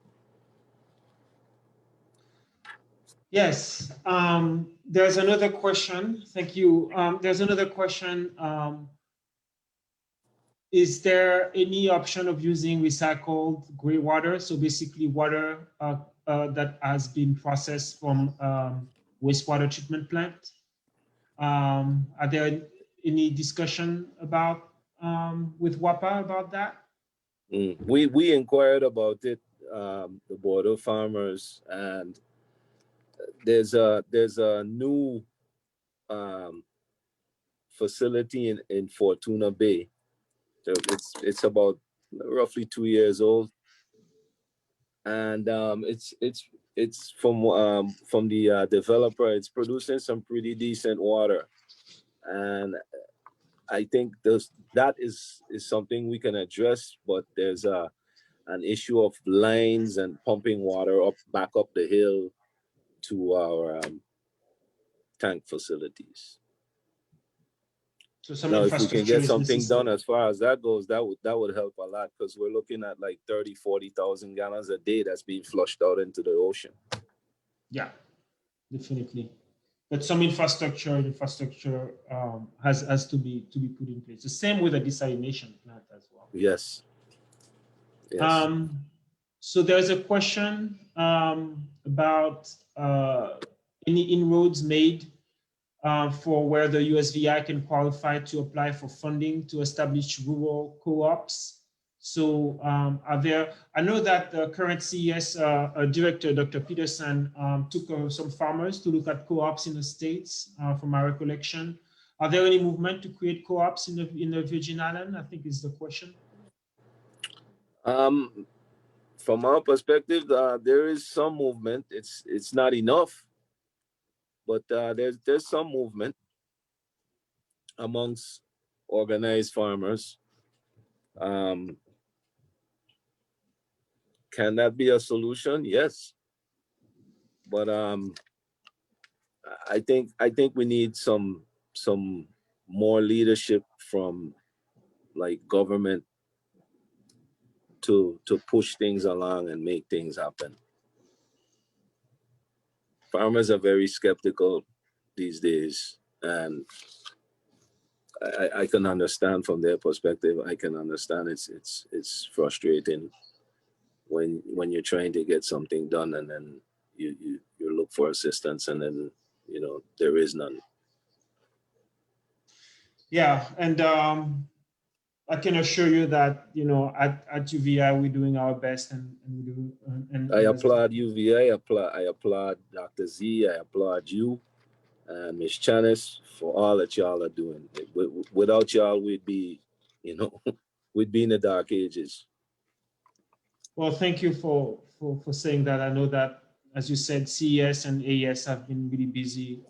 Yes, there's another question. Thank you. There's another question. Is there any option of using recycled gray water? So basically water that has been processed from wastewater treatment plant. Are there any discussion about with WAPA about that? We inquired about it, the Bordeaux farmers, and there's a new facility in Fortuna Bay. So it's about roughly 2 years old, and it's from the developer. It's producing some pretty decent water, and I think that is something we can address. But there's an issue of lines and pumping water back up the hill to our tank facilities. So some Now, if we can get is something necessary. done as far as that goes, that would help a lot, because we're looking at like 40,000 gallons a day that's being flushed out into the ocean. Yeah, definitely. But some infrastructure has to be put in place. The same with the desalination plant as well. Yes. Yes. So there's a question about any inroads made for where the USVI can qualify to apply for funding to establish rural co-ops. So I know that the current CES director, Dr. Peterson, took some farmers to look at co-ops in the States from my recollection. Are there any movement to create co-ops in the Virgin Islands? I think is the question. From our perspective, there is some movement. It's not enough, but there's some movement amongst organized farmers. Can that be a solution? Yes, but I think we need some more leadership from like government to push things along and make things happen. Farmers are very skeptical these days, and I can understand from their perspective. I can understand it's frustrating when you're trying to get something done and then you look for assistance and then there is none. Yeah, and I can assure you that at UVI we're doing our best, and we do. And I applaud UVI. I applaud Dr. Z. I applaud you and Ms. Chanis for all that y'all are doing. Without y'all, we'd be, we'd be in the dark ages. Well, thank you for saying that. I know that, as you said, CES and AES have been really busy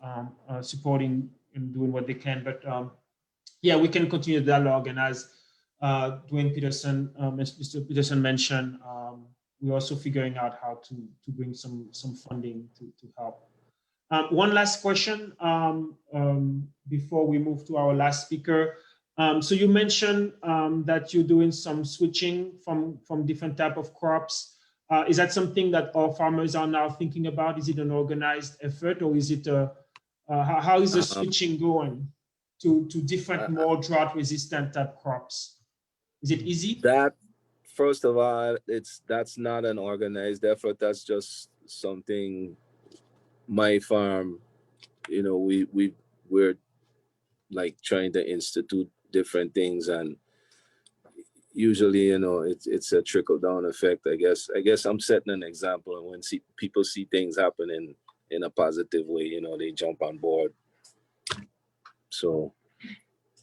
supporting and doing what they can. But yeah, we can continue the dialogue. And as Dwayne Peterson, Mr. Peterson mentioned, we're also figuring out how to bring some funding to help. One last question before we move to our last speaker. So you mentioned that you're doing some switching from different type of crops. Is that something that all farmers are now thinking about? Is it an organized effort, or is it how is the switching going to different more drought-resistant type crops? Is it easy? That, first of all, that's not an organized effort. That's just something my farm, we're like trying to institute different things, and usually, it's a trickle down effect. I guess I'm setting an example, and when people see things happen in a positive way, they jump on board. So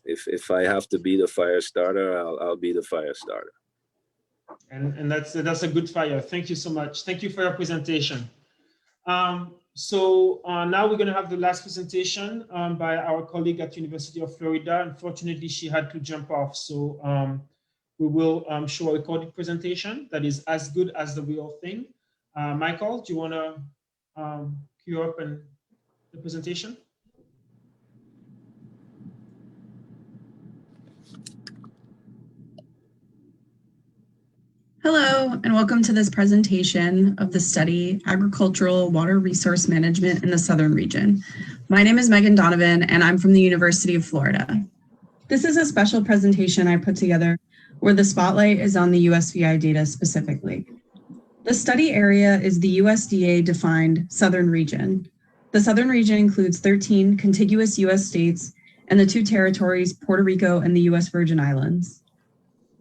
if I have to be the fire starter, I'll be the fire starter. And that's a good fire. Thank you so much. Thank you for your presentation. So now we're going to have the last presentation by our colleague at University of Florida. Unfortunately, she had to jump off. So we will show a recorded presentation that is as good as the real thing. Michael, do you want to queue up the presentation? Hello, and welcome to this presentation of the study, Agricultural Water Resource Management in the Southern Region. My name is Megan Donovan, and I'm from the University of Florida. This is a special presentation I put together where the spotlight is on the USVI data specifically. The study area is the USDA-defined Southern Region. The Southern Region includes 13 contiguous U.S. states and the 2 territories, Puerto Rico and the U.S. Virgin Islands.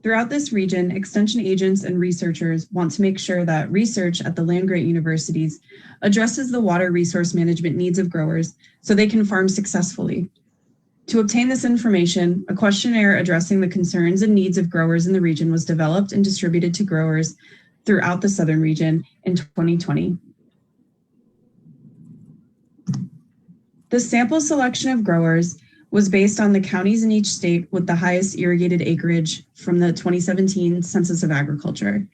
Throughout this region, extension agents and researchers want to make sure that research at the land-grant universities addresses the water resource management needs of growers so they can farm successfully. To obtain this information, a questionnaire addressing the concerns and needs of growers in the region was developed and distributed to growers throughout the Southern region in 2020. The sample selection of growers was based on the counties in each state with the highest irrigated acreage from the 2017 Census of Agriculture.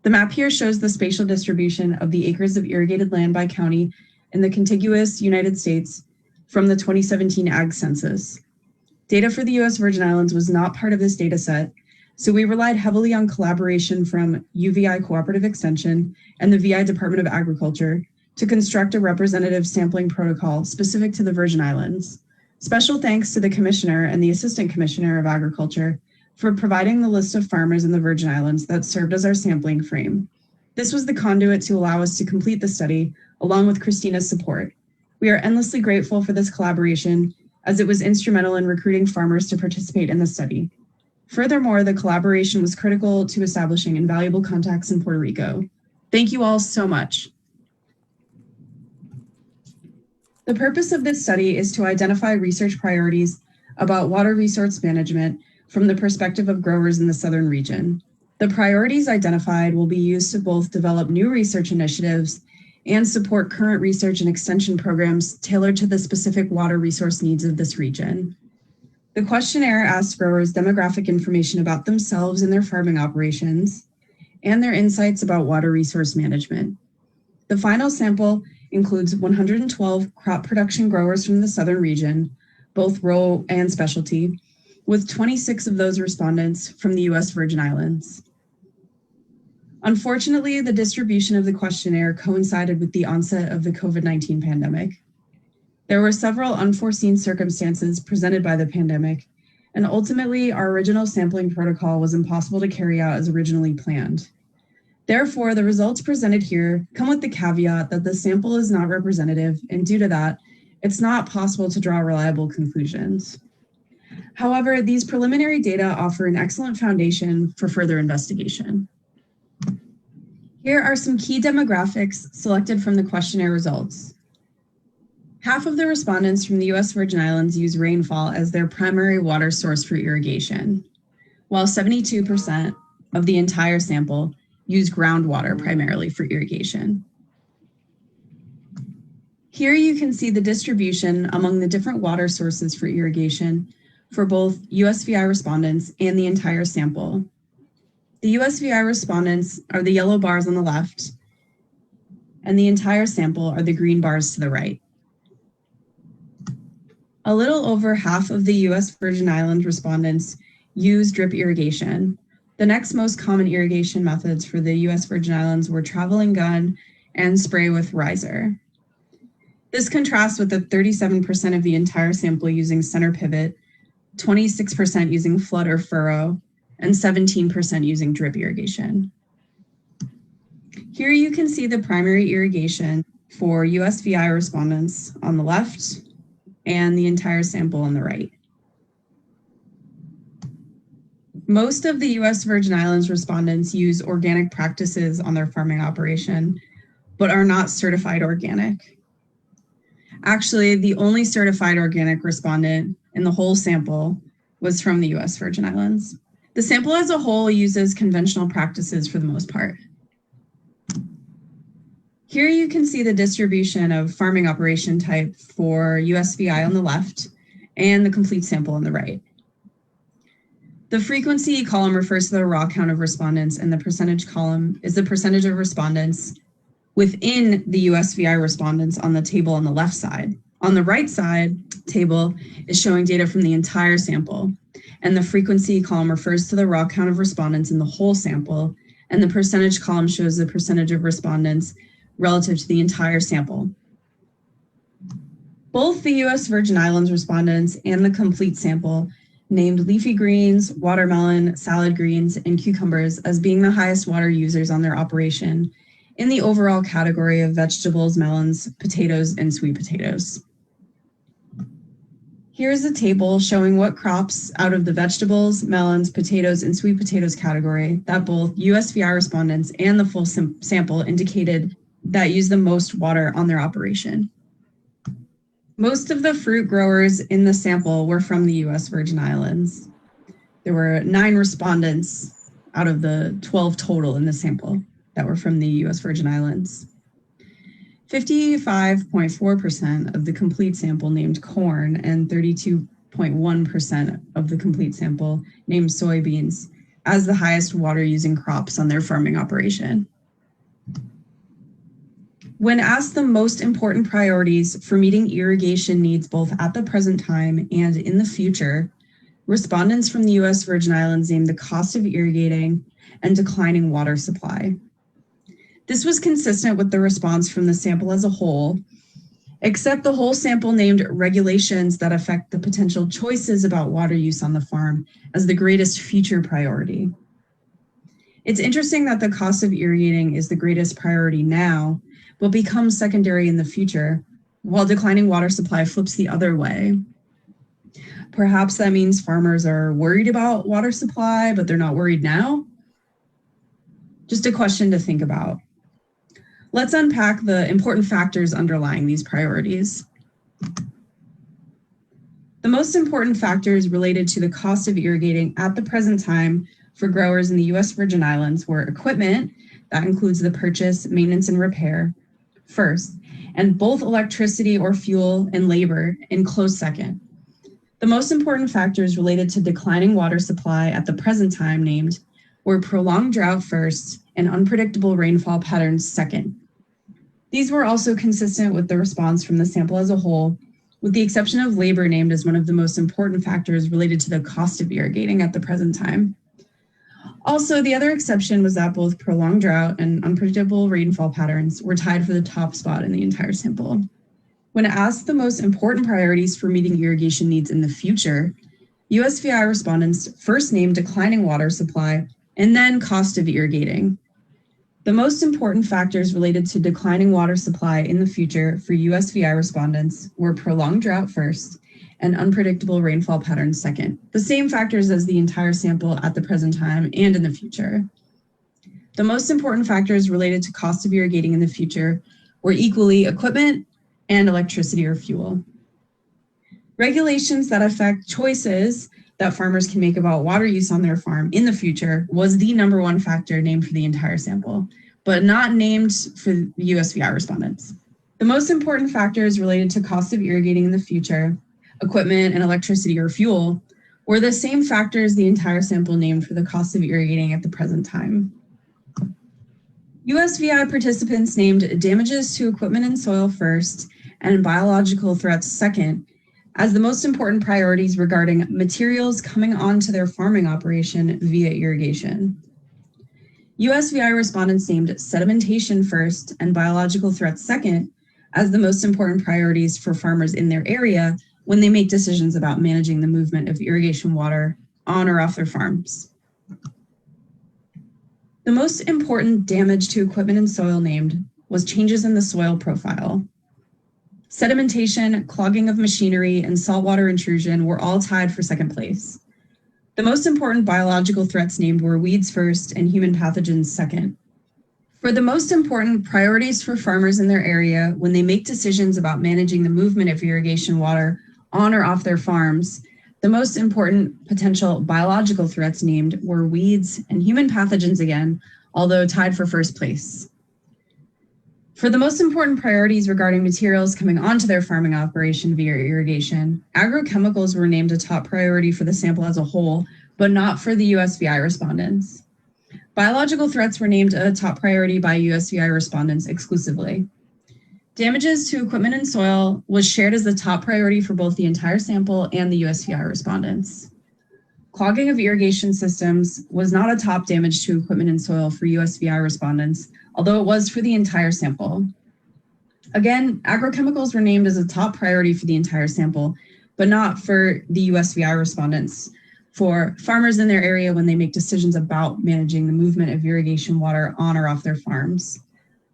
The map here shows the spatial distribution of the acres of irrigated land by county in the contiguous United States from the 2017 Ag Census. Data for the U.S. Virgin Islands was not part of this data set, so we relied heavily on collaboration from UVI Cooperative Extension and the VI Department of Agriculture to construct a representative sampling protocol specific to the Virgin Islands. Special thanks to the Commissioner and the Assistant Commissioner of Agriculture for providing the list of farmers in the Virgin Islands that served as our sampling frame. This was the conduit to allow us to complete the study, along with Christina's support. We are endlessly grateful for this collaboration, as it was instrumental in recruiting farmers to participate in the study. Furthermore, the collaboration was critical to establishing invaluable contacts in Puerto Rico. Thank you all so much. The purpose of this study is to identify research priorities about water resource management from the perspective of growers in the Southern region. The priorities identified will be used to both develop new research initiatives and support current research and extension programs tailored to the specific water resource needs of this region. The questionnaire asks growers demographic information about themselves and their farming operations, and their insights about water resource management. The final sample includes 112 crop production growers from the Southern region, both rural and specialty, with 26 of those respondents from the U.S. Virgin Islands. Unfortunately, the distribution of the questionnaire coincided with the onset of the COVID-19 pandemic. There were several unforeseen circumstances presented by the pandemic, and ultimately our original sampling protocol was impossible to carry out as originally planned. Therefore, the results presented here come with the caveat that the sample is not representative, and due to that, it's not possible to draw reliable conclusions. However, these preliminary data offer an excellent foundation for further investigation. Here are some key demographics selected from the questionnaire results. Half of the respondents from the U.S. Virgin Islands use rainfall as their primary water source for irrigation, while 72% of the entire sample use groundwater primarily for irrigation. Here you can see the distribution among the different water sources for irrigation for both USVI respondents and the entire sample. The USVI respondents are the yellow bars on the left, and the entire sample are the green bars to the right. A little over half of the U.S. Virgin Islands respondents use drip irrigation. The next most common irrigation methods for the U.S. Virgin Islands were traveling gun and spray with riser. This contrasts with the 37% of the entire sample using center pivot, 26% using flood or furrow, and 17% using drip irrigation. Here you can see the primary irrigation for USVI respondents on the left and the entire sample on the right. Most of the U.S. Virgin Islands respondents use organic practices on their farming operation, but are not certified organic. Actually, the only certified organic respondent in the whole sample was from the U.S. Virgin Islands. The sample as a whole uses conventional practices for the most part. Here you can see the distribution of farming operation type for USVI on the left and the complete sample on the right. The frequency column refers to the raw count of respondents, and the percentage column is the percentage of respondents within the USVI respondents on the table on the left side. On the right side table is showing data from the entire sample, and the frequency column refers to the raw count of respondents in the whole sample, and the percentage column shows the percentage of respondents relative to the entire sample. Both the U.S. Virgin Islands respondents and the complete sample named leafy greens, watermelon, salad greens, and cucumbers as being the highest water users on their operation in the overall category of vegetables, melons, potatoes, and sweet potatoes. Here's a table showing what crops out of the vegetables, melons, potatoes, and sweet potatoes category that both USVI respondents and the full sample indicated that use the most water on their operation. Most of the fruit growers in the sample were from the U.S. Virgin Islands. There were 9 respondents out of the 12 total in the sample that were from the U.S. Virgin Islands. 55.4% of the complete sample named corn, and 32.1% of the complete sample named soybeans as the highest water-using crops on their farming operation. When asked the most important priorities for meeting irrigation needs both at the present time and in the future, respondents from the U.S. Virgin Islands named the cost of irrigating and declining water supply. This was consistent with the response from the sample as a whole, except the whole sample named regulations that affect the potential choices about water use on the farm as the greatest future priority. It's interesting that the cost of irrigating is the greatest priority now, but becomes secondary in the future, while declining water supply flips the other way. Perhaps that means farmers are worried about water supply, but they're not worried now? Just a question to think about. Let's unpack the important factors underlying these priorities. The most important factors related to the cost of irrigating at the present time for growers in the U.S. Virgin Islands were equipment, that includes the purchase, maintenance, and repair, first, and both electricity or fuel and labor in close second. The most important factors related to declining water supply at the present time named were prolonged drought first and unpredictable rainfall patterns second. These were also consistent with the response from the sample as a whole, with the exception of labor named as one of the most important factors related to the cost of irrigating at the present time. Also, the other exception was that both prolonged drought and unpredictable rainfall patterns were tied for the top spot in the entire sample. When asked the most important priorities for meeting irrigation needs in the future, USVI respondents first named declining water supply and then cost of irrigating. The most important factors related to declining water supply in the future for USVI respondents were prolonged drought first and unpredictable rainfall patterns second, the same factors as the entire sample at the present time and in the future. The most important factors related to cost of irrigating in the future were equally equipment and electricity or fuel. Regulations that affect choices that farmers can make about water use on their farm in the future was the #1 factor named for the entire sample, but not named for USVI respondents. The most important factors related to cost of irrigating in the future, equipment and electricity or fuel, were the same factors the entire sample named for the cost of irrigating at the present time. USVI participants named damages to equipment and soil first and biological threats second as the most important priorities regarding materials coming onto their farming operation via irrigation. USVI respondents named sedimentation first and biological threats second as the most important priorities for farmers in their area when they make decisions about managing the movement of irrigation water on or off their farms. The most important damage to equipment and soil named was changes in the soil profile. Sedimentation, clogging of machinery, and saltwater intrusion were all tied for second place. The most important biological threats named were weeds first and human pathogens second. For the most important priorities for farmers in their area when they make decisions about managing the movement of irrigation water on or off their farms, the most important potential biological threats named were weeds and human pathogens again, although tied for first place. For the most important priorities regarding materials coming onto their farming operation via irrigation, agrochemicals were named a top priority for the sample as a whole, but not for the USVI respondents. Biological threats were named a top priority by USVI respondents exclusively. Damages to equipment and soil was shared as the top priority for both the entire sample and the USVI respondents. Clogging of irrigation systems was not a top damage to equipment and soil for USVI respondents, although it was for the entire sample. Again, agrochemicals were named as a top priority for the entire sample, but not for the USVI respondents, for farmers in their area when they make decisions about managing the movement of irrigation water on or off their farms.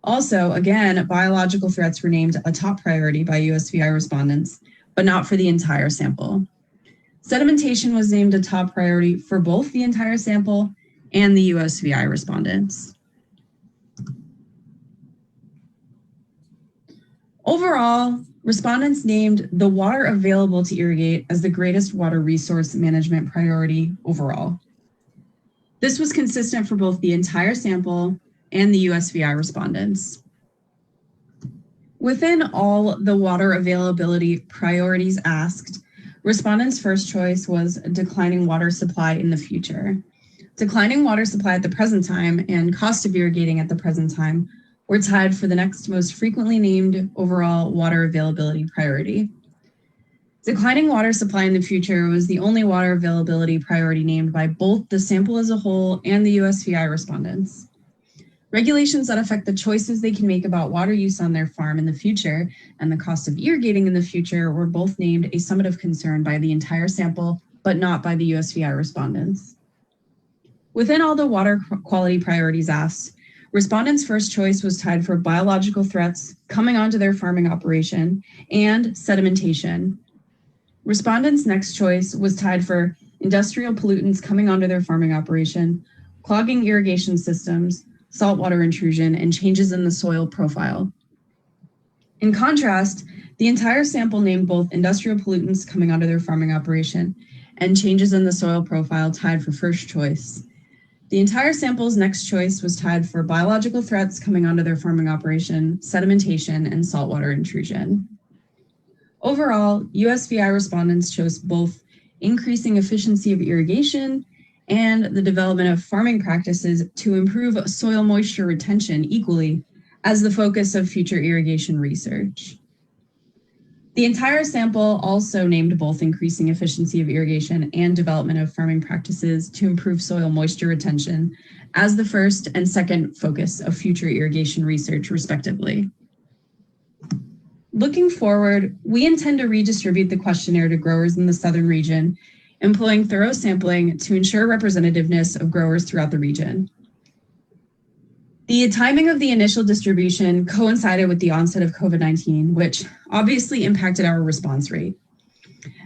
Also, again, biological threats were named a top priority by USVI respondents, but not for the entire sample. Sedimentation was named a top priority for both the entire sample and the USVI respondents. Overall, respondents named the water available to irrigate as the greatest water resource management priority overall. This was consistent for both the entire sample and the USVI respondents. Within all the water availability priorities asked, respondents' first choice was declining water supply in the future. Declining water supply at the present time and cost of irrigating at the present time were tied for the next most frequently named overall water availability priority. Declining water supply in the future was the only water availability priority named by both the sample as a whole and the USVI respondents. Regulations that affect the choices they can make about water use on their farm in the future and the cost of irrigating in the future were both named a summit of concern by the entire sample, but not by the USVI respondents. Within all the water quality priorities asked, respondents' first choice was tied for biological threats coming onto their farming operation and sedimentation. Respondents' next choice was tied for industrial pollutants coming onto their farming operation, clogging irrigation systems, saltwater intrusion, and changes in the soil profile. In contrast, the entire sample named both industrial pollutants coming onto their farming operation and changes in the soil profile tied for first choice. The entire sample's next choice was tied for biological threats coming onto their farming operation, sedimentation, and saltwater intrusion. Overall, USVI respondents chose both increasing efficiency of irrigation and the development of farming practices to improve soil moisture retention equally as the focus of future irrigation research. The entire sample also named both increasing efficiency of irrigation and development of farming practices to improve soil moisture retention as the first and second focus of future irrigation research, respectively. Looking forward, we intend to redistribute the questionnaire to growers in the southern region employing thorough sampling to ensure representativeness of growers throughout the region. The timing of the initial distribution coincided with the onset of COVID-19, which obviously impacted our response rate.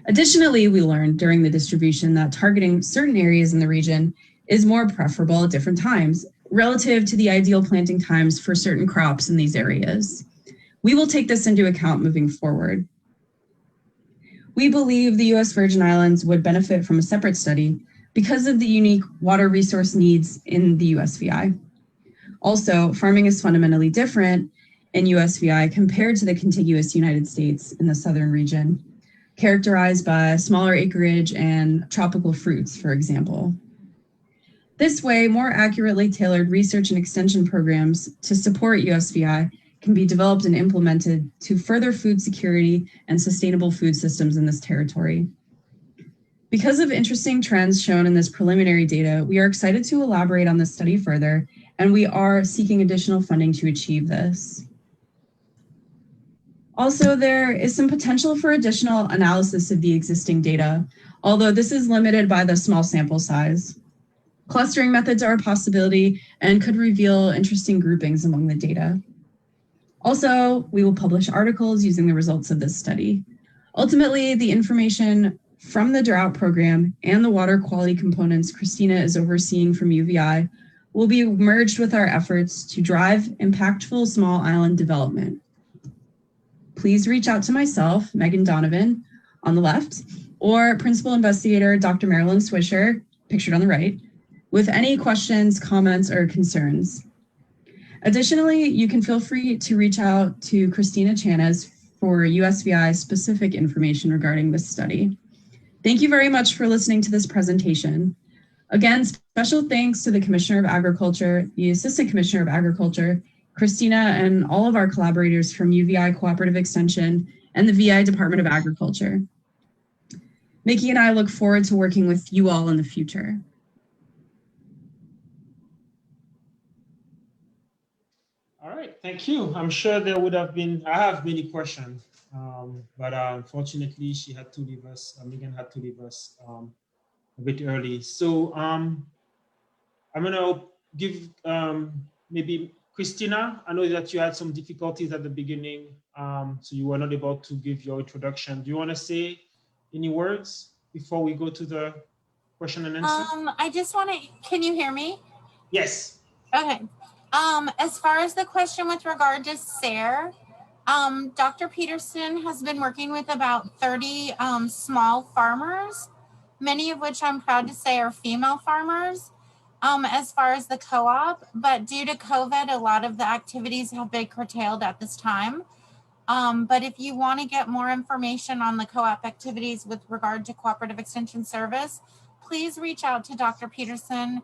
Additionally, we learned during the distribution that targeting certain areas in the region is more preferable at different times relative to the ideal planting times for certain crops in these areas. We will take this into account moving forward. We believe the U.S. Virgin Islands would benefit from a separate study because of the unique water resource needs in the USVI. Also, farming is fundamentally different in USVI compared to the contiguous United States in the southern region, characterized by smaller acreage and tropical fruits, for example. This way, more accurately tailored research and extension programs to support USVI can be developed and implemented to further food security and sustainable food systems in this territory. Because of interesting trends shown in this preliminary data, we are excited to elaborate on this study further, and we are seeking additional funding to achieve this. Also, there is some potential for additional analysis of the existing data, although this is limited by the small sample size. Clustering methods are a possibility and could reveal interesting groupings among the data. Also, we will publish articles using the results of this study. Ultimately, the information from the Drought program and the water quality components Christina is overseeing from UVI will be merged with our efforts to drive impactful small island development. Please reach out to myself, Megan Donovan, on the left, or Principal Investigator Dr. Marilyn Swisher, pictured on the right, with any questions, comments, or concerns. Additionally, you can feel free to reach out to Christina Chanas for USVI specific information regarding this study. Thank you very much for listening to this presentation. Again, special thanks to the Commissioner of Agriculture, the Assistant Commissioner of Agriculture, Christina, and all of our collaborators from UVI Cooperative Extension and the VI Department of Agriculture. Mickey and I look forward to working with you all in the future. All right, thank you. I'm sure there would have been, I have many questions, but unfortunately she had to leave us, Megan had to leave us a bit early. So I'm gonna give maybe Christina, I know that you had some difficulties at the beginning, so you were not able to give your introduction. Do you wanna say any words before we go to the question and answer? I just want to, can you hear me? Yes. Okay. As far as the question with regard to SARE, Dr. Peterson has been working with about 30 small farmers, many of which I'm proud to say are female farmers, as far as the co-op, but due to COVID, a lot of the activities have been curtailed at this time. But if you want to get more information on the co-op activities with regard to Cooperative Extension Service, please reach out to Dr. Peterson,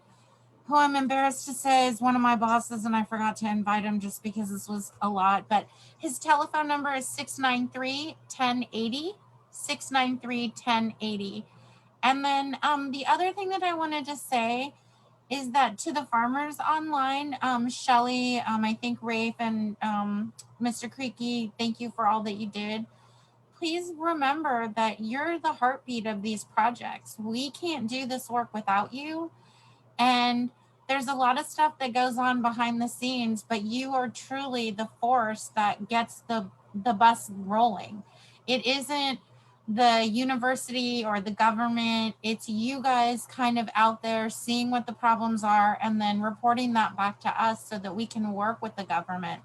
who I'm embarrassed to say is one of my bosses, and I forgot to invite him just because this was a lot, but his telephone number is 693-1080, 693-1080. And then the other thing that I wanted to say is that to the farmers online, Shelly, I think Rafe and Mr. Creaky, thank you for all that you did. Please remember that you're the heartbeat of these projects. We can't do this work without you. And there's a lot of stuff that goes on behind the scenes, but you are truly the force that gets the bus rolling. It isn't the university or the government, it's you guys kind of out there seeing what the problems are and then reporting that back to us so that we can work with the government.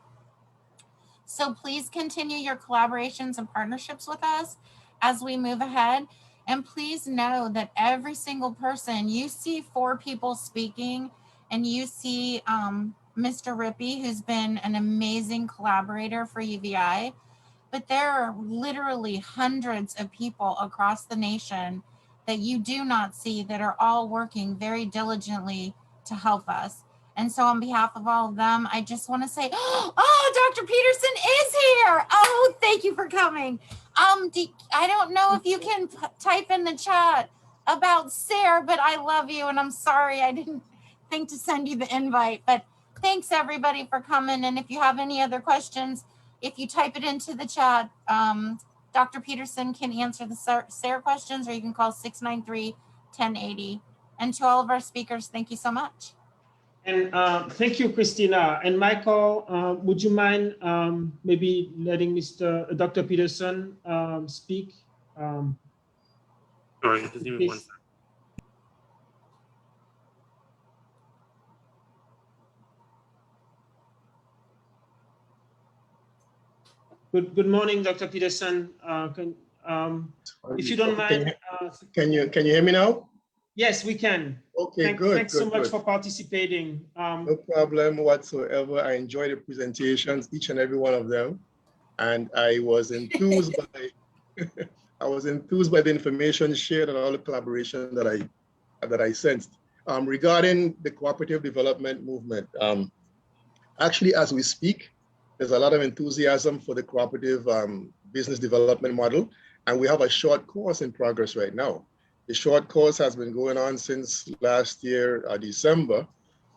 So please continue your collaborations and partnerships with us as we move ahead. And please know that every single person, you see 4 people speaking, and you see Mr. Rippey, who's been an amazing collaborator for UVI, but there are literally hundreds of people across the nation that you do not see that are all working very diligently to help us. And so on behalf of all of them, I just want to say, oh, Dr. Peterson is here. Oh, thank you for coming. I don't know if you can type in the chat about Sarah, but I love you. And I'm sorry, I didn't think to send you the invite, but thanks everybody for coming. And if you have any other questions, if you type it into the chat, Dr. Peterson can answer the SARE questions, or you can call 693-1080. And to all of our speakers, thank you so much. And thank you, Christina. And Michael, would you mind maybe letting Dr. Peterson speak? Sorry, just give me 1 second. Good morning, Dr. Peterson. If you don't mind, can you hear me now? Yes, we can. Okay, Thanks so much for participating. No problem whatsoever. I enjoyed the presentations, each and every one of them, and I was enthused by the information shared and all the collaboration that I sensed regarding the cooperative development movement. Actually, as we speak, there's a lot of enthusiasm for the cooperative business development model, and we have a short course in progress right now. The short course has been going on since last year, December.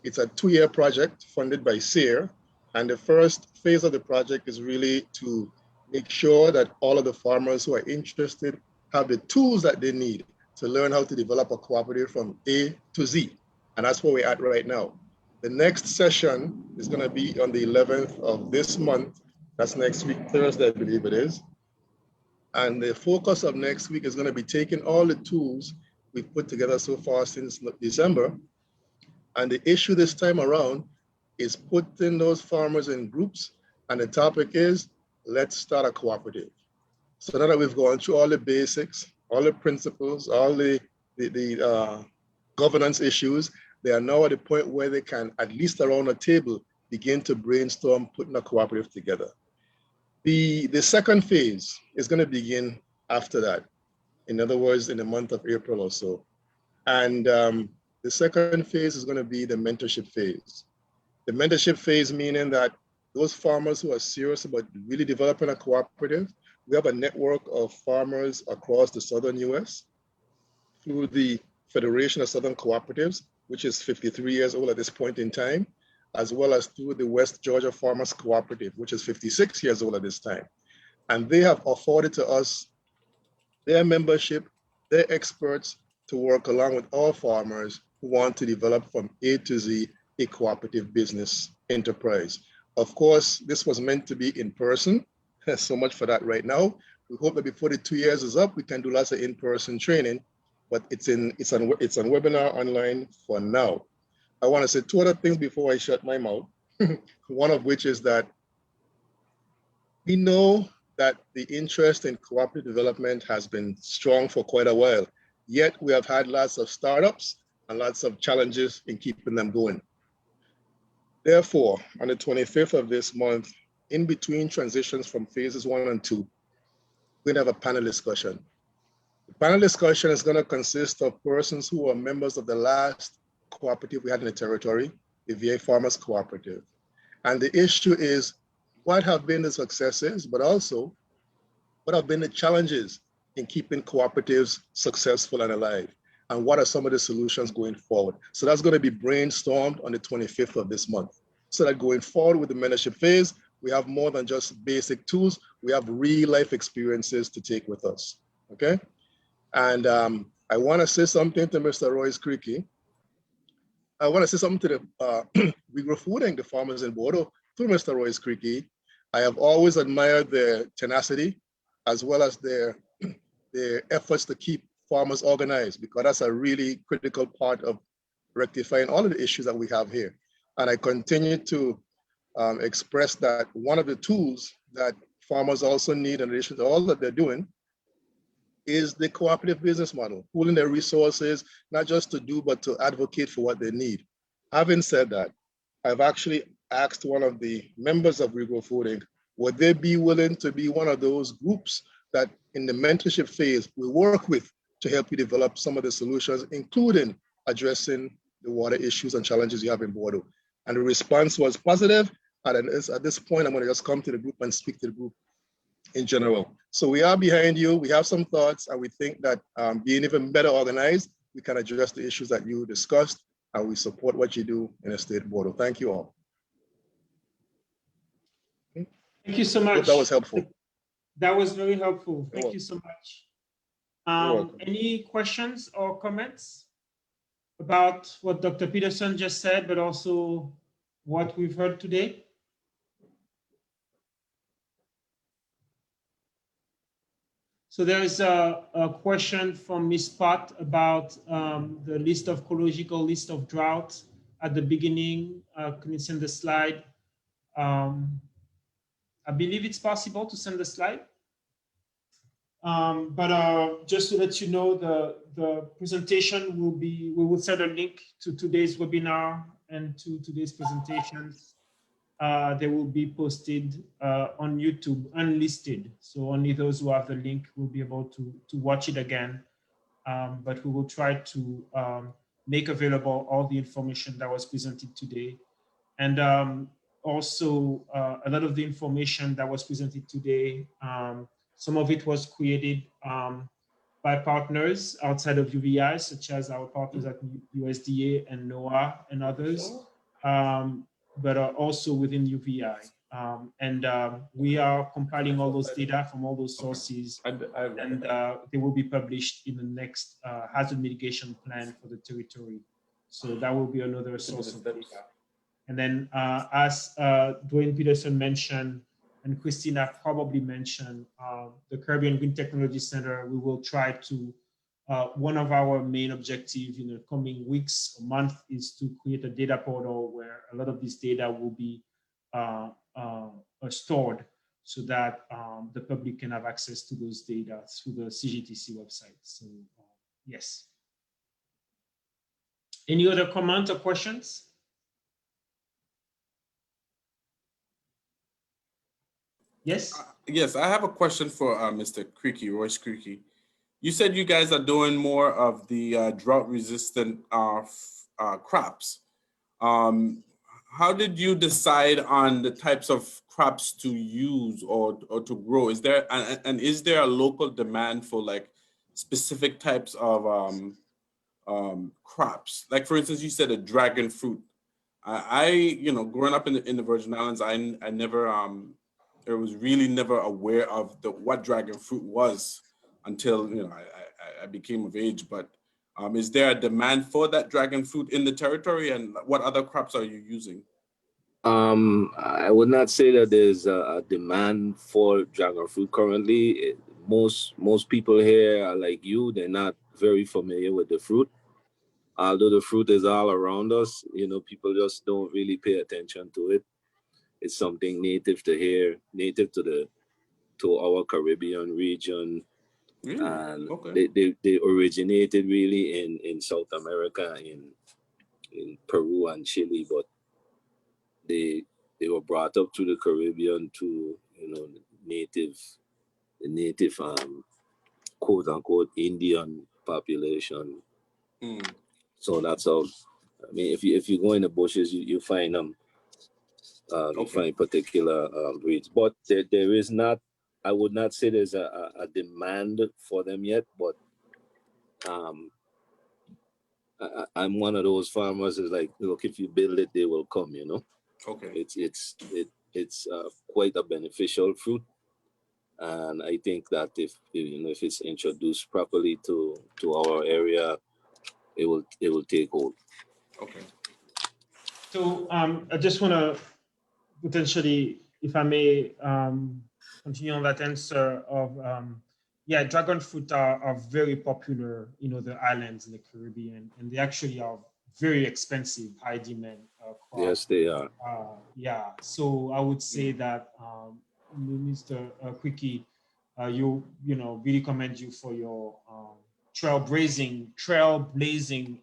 It's a 2-year project funded by SARE, and the first phase of the project is really to make sure that all of the farmers who are interested have the tools that they need to learn how to develop a cooperative from A to Z, and that's where we're at right now. The next session is going to be on the 11th of this month. That's next week, Thursday, I believe it is. And the focus of next week is going to be taking all the tools we've put together so far since December. And the issue this time around is putting those farmers in groups. And the topic is, let's start a cooperative. So now that we've gone through all the basics, all the principles, all the governance issues, they are now at a point where they can, at least around a table, begin to brainstorm putting a cooperative together. The second phase is going to begin after that. In other words, in the month of April or so. And the second phase is going to be the mentorship phase. The mentorship phase meaning that those farmers who are serious about really developing a cooperative, we have a network of farmers across the Southern US through the Federation of Southern Cooperatives, which is 53 years old at this point in time, as well as through the West Georgia Farmers Cooperative, which is 56 years old at this time. And they have afforded to us their membership, their experts to work along with all farmers who want to develop from A to Z a cooperative business enterprise. Of course, this was meant to be in person. So much for that right now. We hope that before the 2 years is up, we can do lots of in-person training, but it's on webinar online for now. I want to say 2 other things before I shut my mouth. One of which is that we know that the interest in cooperative development has been strong for quite a while, yet we have had lots of startups and lots of challenges in keeping them going. Therefore, on the 25th of this month, in between transitions from phases 1 and 2, we're going to have a panel discussion. The panel discussion is going to consist of persons who are members of the last cooperative we had in the territory, the VA Farmers Cooperative. And the issue is what have been the successes, but also what have been the challenges in keeping cooperatives successful and alive? And what are some of the solutions going forward? So that's going to be brainstormed on the 25th of this month. So that going forward with the mentorship phase, we have more than just basic tools. We have real life experiences to take with us, okay? And I want to say something to Mr. Royce Creaky. I want to say something to the regrowing the farmers in Bordeaux through Mr. Royce Creaky. I have always admired their tenacity as well as their efforts to keep farmers organized, because that's a really critical part of rectifying all of the issues that we have here. And I continue to express that one of the tools that farmers also need, in addition to all that they're doing, is the cooperative business model, pooling their resources, not just to do, but to advocate for what they need. Having said that, I've actually asked one of the members of Regrow Fooding, would they be willing to be one of those groups that in the mentorship phase we work with to help you develop some of the solutions, including addressing the water issues and challenges you have in Bordeaux. And the response was positive. And at this point, I'm going to just come to the group and speak to the group in general. So we are behind you. We have some thoughts, and we think that being even better organized, we can address the issues that you discussed, and we support what you do in the state of Bordeaux. Thank you all. Thank you so much. Hope that was helpful. That was very helpful. You're Thank you so much. welcome. Any questions or comments about what Dr. Peterson just said, but also what we've heard today? So there is a question from Ms. Pot about the list of chronological list of drought at the beginning. Can you send the slide? I believe it's possible to send the slide. But just to let you know, the presentation will be, we will send a link to today's webinar and to today's presentations. They will be posted on YouTube unlisted. So only those who have the link will be able to watch it again. But we will try to make available all the information that was presented today. And also a lot of the information that was presented today, some of it was created by partners outside of UVI, such as our partners at USDA and NOAA and others, but also within UVI. We are compiling all those data from all those sources, and they will be published in the next hazard mitigation plan for the territory. So that will be another source of data. And then as Dwayne Peterson mentioned, and Christina probably mentioned, the Caribbean Green Technology Center, we will try to, one of our main objectives in the coming weeks or month is to create a data portal where a lot of this data will be stored so that the public can have access to those data through the CGTC website. So yes. Any other comments or questions? Yes. Yes, I have a question for Mr. Creaky, Royce Creaky. You said you guys are doing more of the drought-resistant crops. How did you decide on the types of crops to use or to grow? Is there and is there a local demand for like specific types of crops? Like for instance, you said a dragon fruit. I you know, growing up in the Virgin Islands, I never I was really never aware of what dragon fruit was until, you know, I became of age. But is there a demand for that dragon fruit in the territory, and what other crops are you using? I would not say that there's a demand for dragon fruit currently. Most people here are like you, they're not very familiar with the fruit. Although the fruit is all around us, you know, people just don't really pay attention to it. It's something native to here, native to our Caribbean region. Really? And Okay. they originated really in South America, in Peru and Chile, but they were brought up to the Caribbean to, you know, the native quote unquote Indian population. So that's how, I mean, if you go in the bushes, you find them. You find particular breeds, but there is not, I would not say there's a demand for them yet, but I'm one of those farmers is like, look, if you build it, they will come, you know. Okay. It's quite a beneficial fruit, and I think that if you know, if it's introduced properly to our area, it will take hold. Okay. So I just want to potentially, if I may, continue on that answer of, yeah, dragon fruit are very popular, you know, the islands in the Caribbean, and they actually are very expensive, high demand crop. Yes, they are. Yeah, so I would say that Mr. Creaky, you know, really commend you for your trailblazing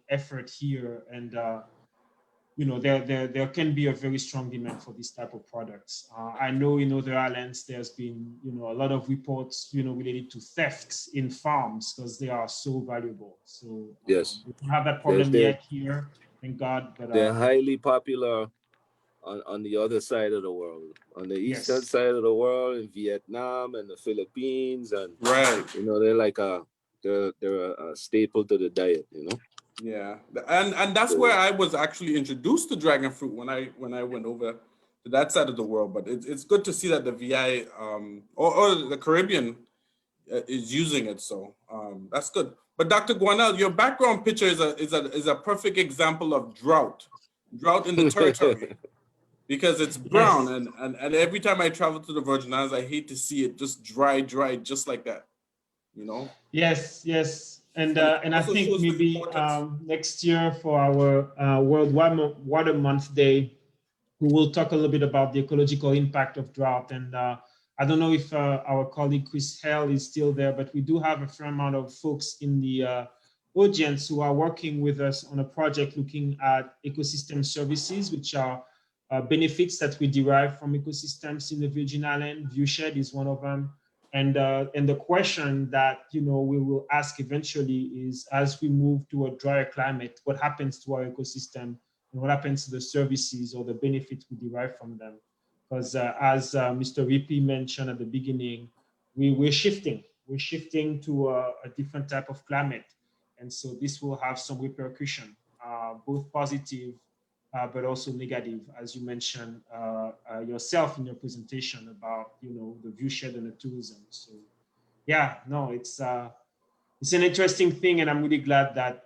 effort here, and you know, there can be a very strong demand for this type of products. I know in other islands there's been, you know, a lot of reports, you know, related to thefts in farms because they are so valuable. So yes, we don't have that problem yet here, thank God. But they're highly popular on the other side of the world, on the eastern side of the world, in Vietnam and the Philippines, and right, you know, they're like they're a staple to the diet, you know. Yeah, and that's where I was actually introduced to dragon fruit when I went over to that side of the world. But it's good to see that the VI or the Caribbean is using it. So that's good. But Dr. Guanel, your background picture is a perfect example of drought in the territory. Because it's brown, Yes. and every time I travel to the Virgin Islands, I hate to see it just dry, just like that, you know? Yes, yes. And And it I also think shows the maybe importance. next year for our World Water Month Day, we will talk a little bit about the ecological impact of drought. And I don't know if our colleague Chris Hell is still there, but we do have a fair amount of folks in the audience who are working with us on a project looking at ecosystem services, which are benefits that we derive from ecosystems in the Virgin Islands. Viewshed is one of them. And the question that we will ask eventually is, as we move to a drier climate, what happens to our ecosystem and what happens to the services or the benefits we derive from them? Because as Mr. Rippey mentioned at the beginning, we're shifting to a different type of climate. And so this will have some repercussion, both positive, but also negative, as you mentioned yourself in your presentation about the viewshed and the tourism. So yeah, no, it's an interesting thing, and I'm really glad that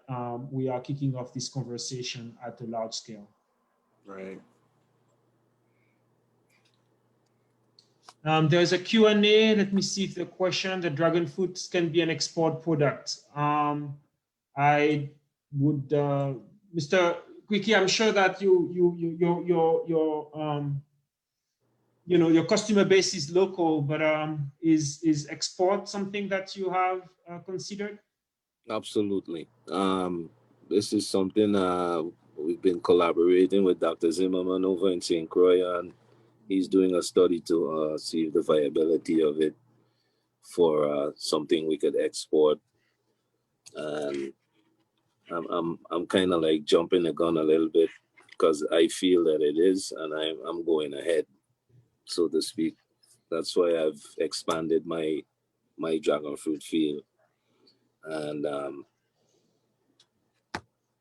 we are kicking off this conversation at a large scale. Right. There's a Q&A. Let me see if the question, the dragon fruit can be an export product. I would, Mr. Quickie, I'm sure that your customer base is local, but is export something that you have considered? Absolutely. This is something we've been collaborating with Dr. Zimmerman over in St. Croix, and he's doing a study to see the viability of it for something we could export. And I'm kind of like jumping the gun a little bit because I feel that it is, and I'm going ahead, so to speak. That's why I've expanded my dragon fruit field, and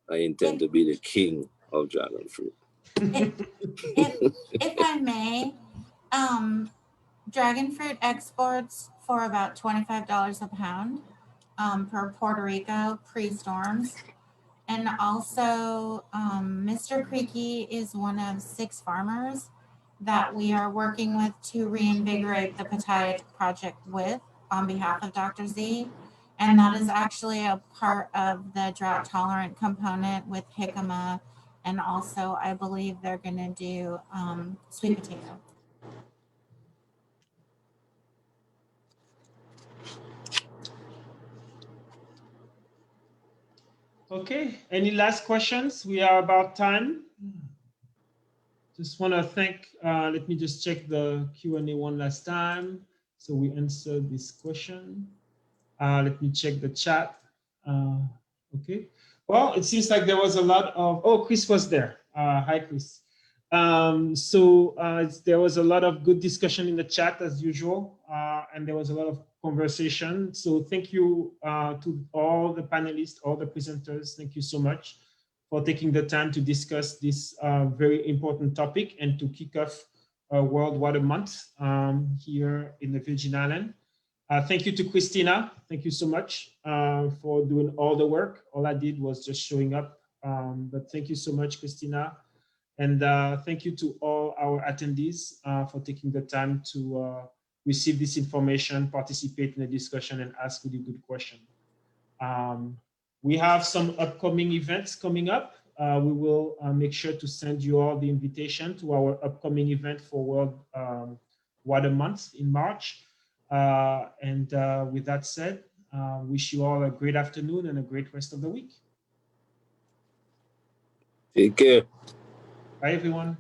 I intend to be the king of dragon fruit. If I may, dragon fruit exports for about $25 a pound per Puerto Rico pre-storms. And also, Mr. Creaky is one of 6 farmers that we are working with to reinvigorate the Pataya project with on behalf of Dr. Z. And that is actually a part of the drought tolerant component with jicama. And also, I believe they're going to do sweet potato. Okay, any last questions? We are about time. Just want to thank, let me just check the Q&A one last time. So we answered this question. Let me check the chat. Okay. Well, it seems like there was a lot of, oh, Chris was there. Hi, Chris. There was a lot of good discussion in the chat as usual, and there was a lot of conversation. So thank you to all the panelists, all the presenters. Thank you so much for taking the time to discuss this very important topic and to kick off World Water Month here in the Virgin Islands. Thank you to Christina. Thank you so much for doing all the work. All I did was just showing up. But thank you so much, Christina. And thank you to all our attendees for taking the time to receive this information, participate in the discussion, and ask really good questions. We have some upcoming events coming up. We will make sure to send you all the invitation to our upcoming event for World Water Month in March. With that said, wish you all a great afternoon and a great rest of the week. Take care. Bye, everyone.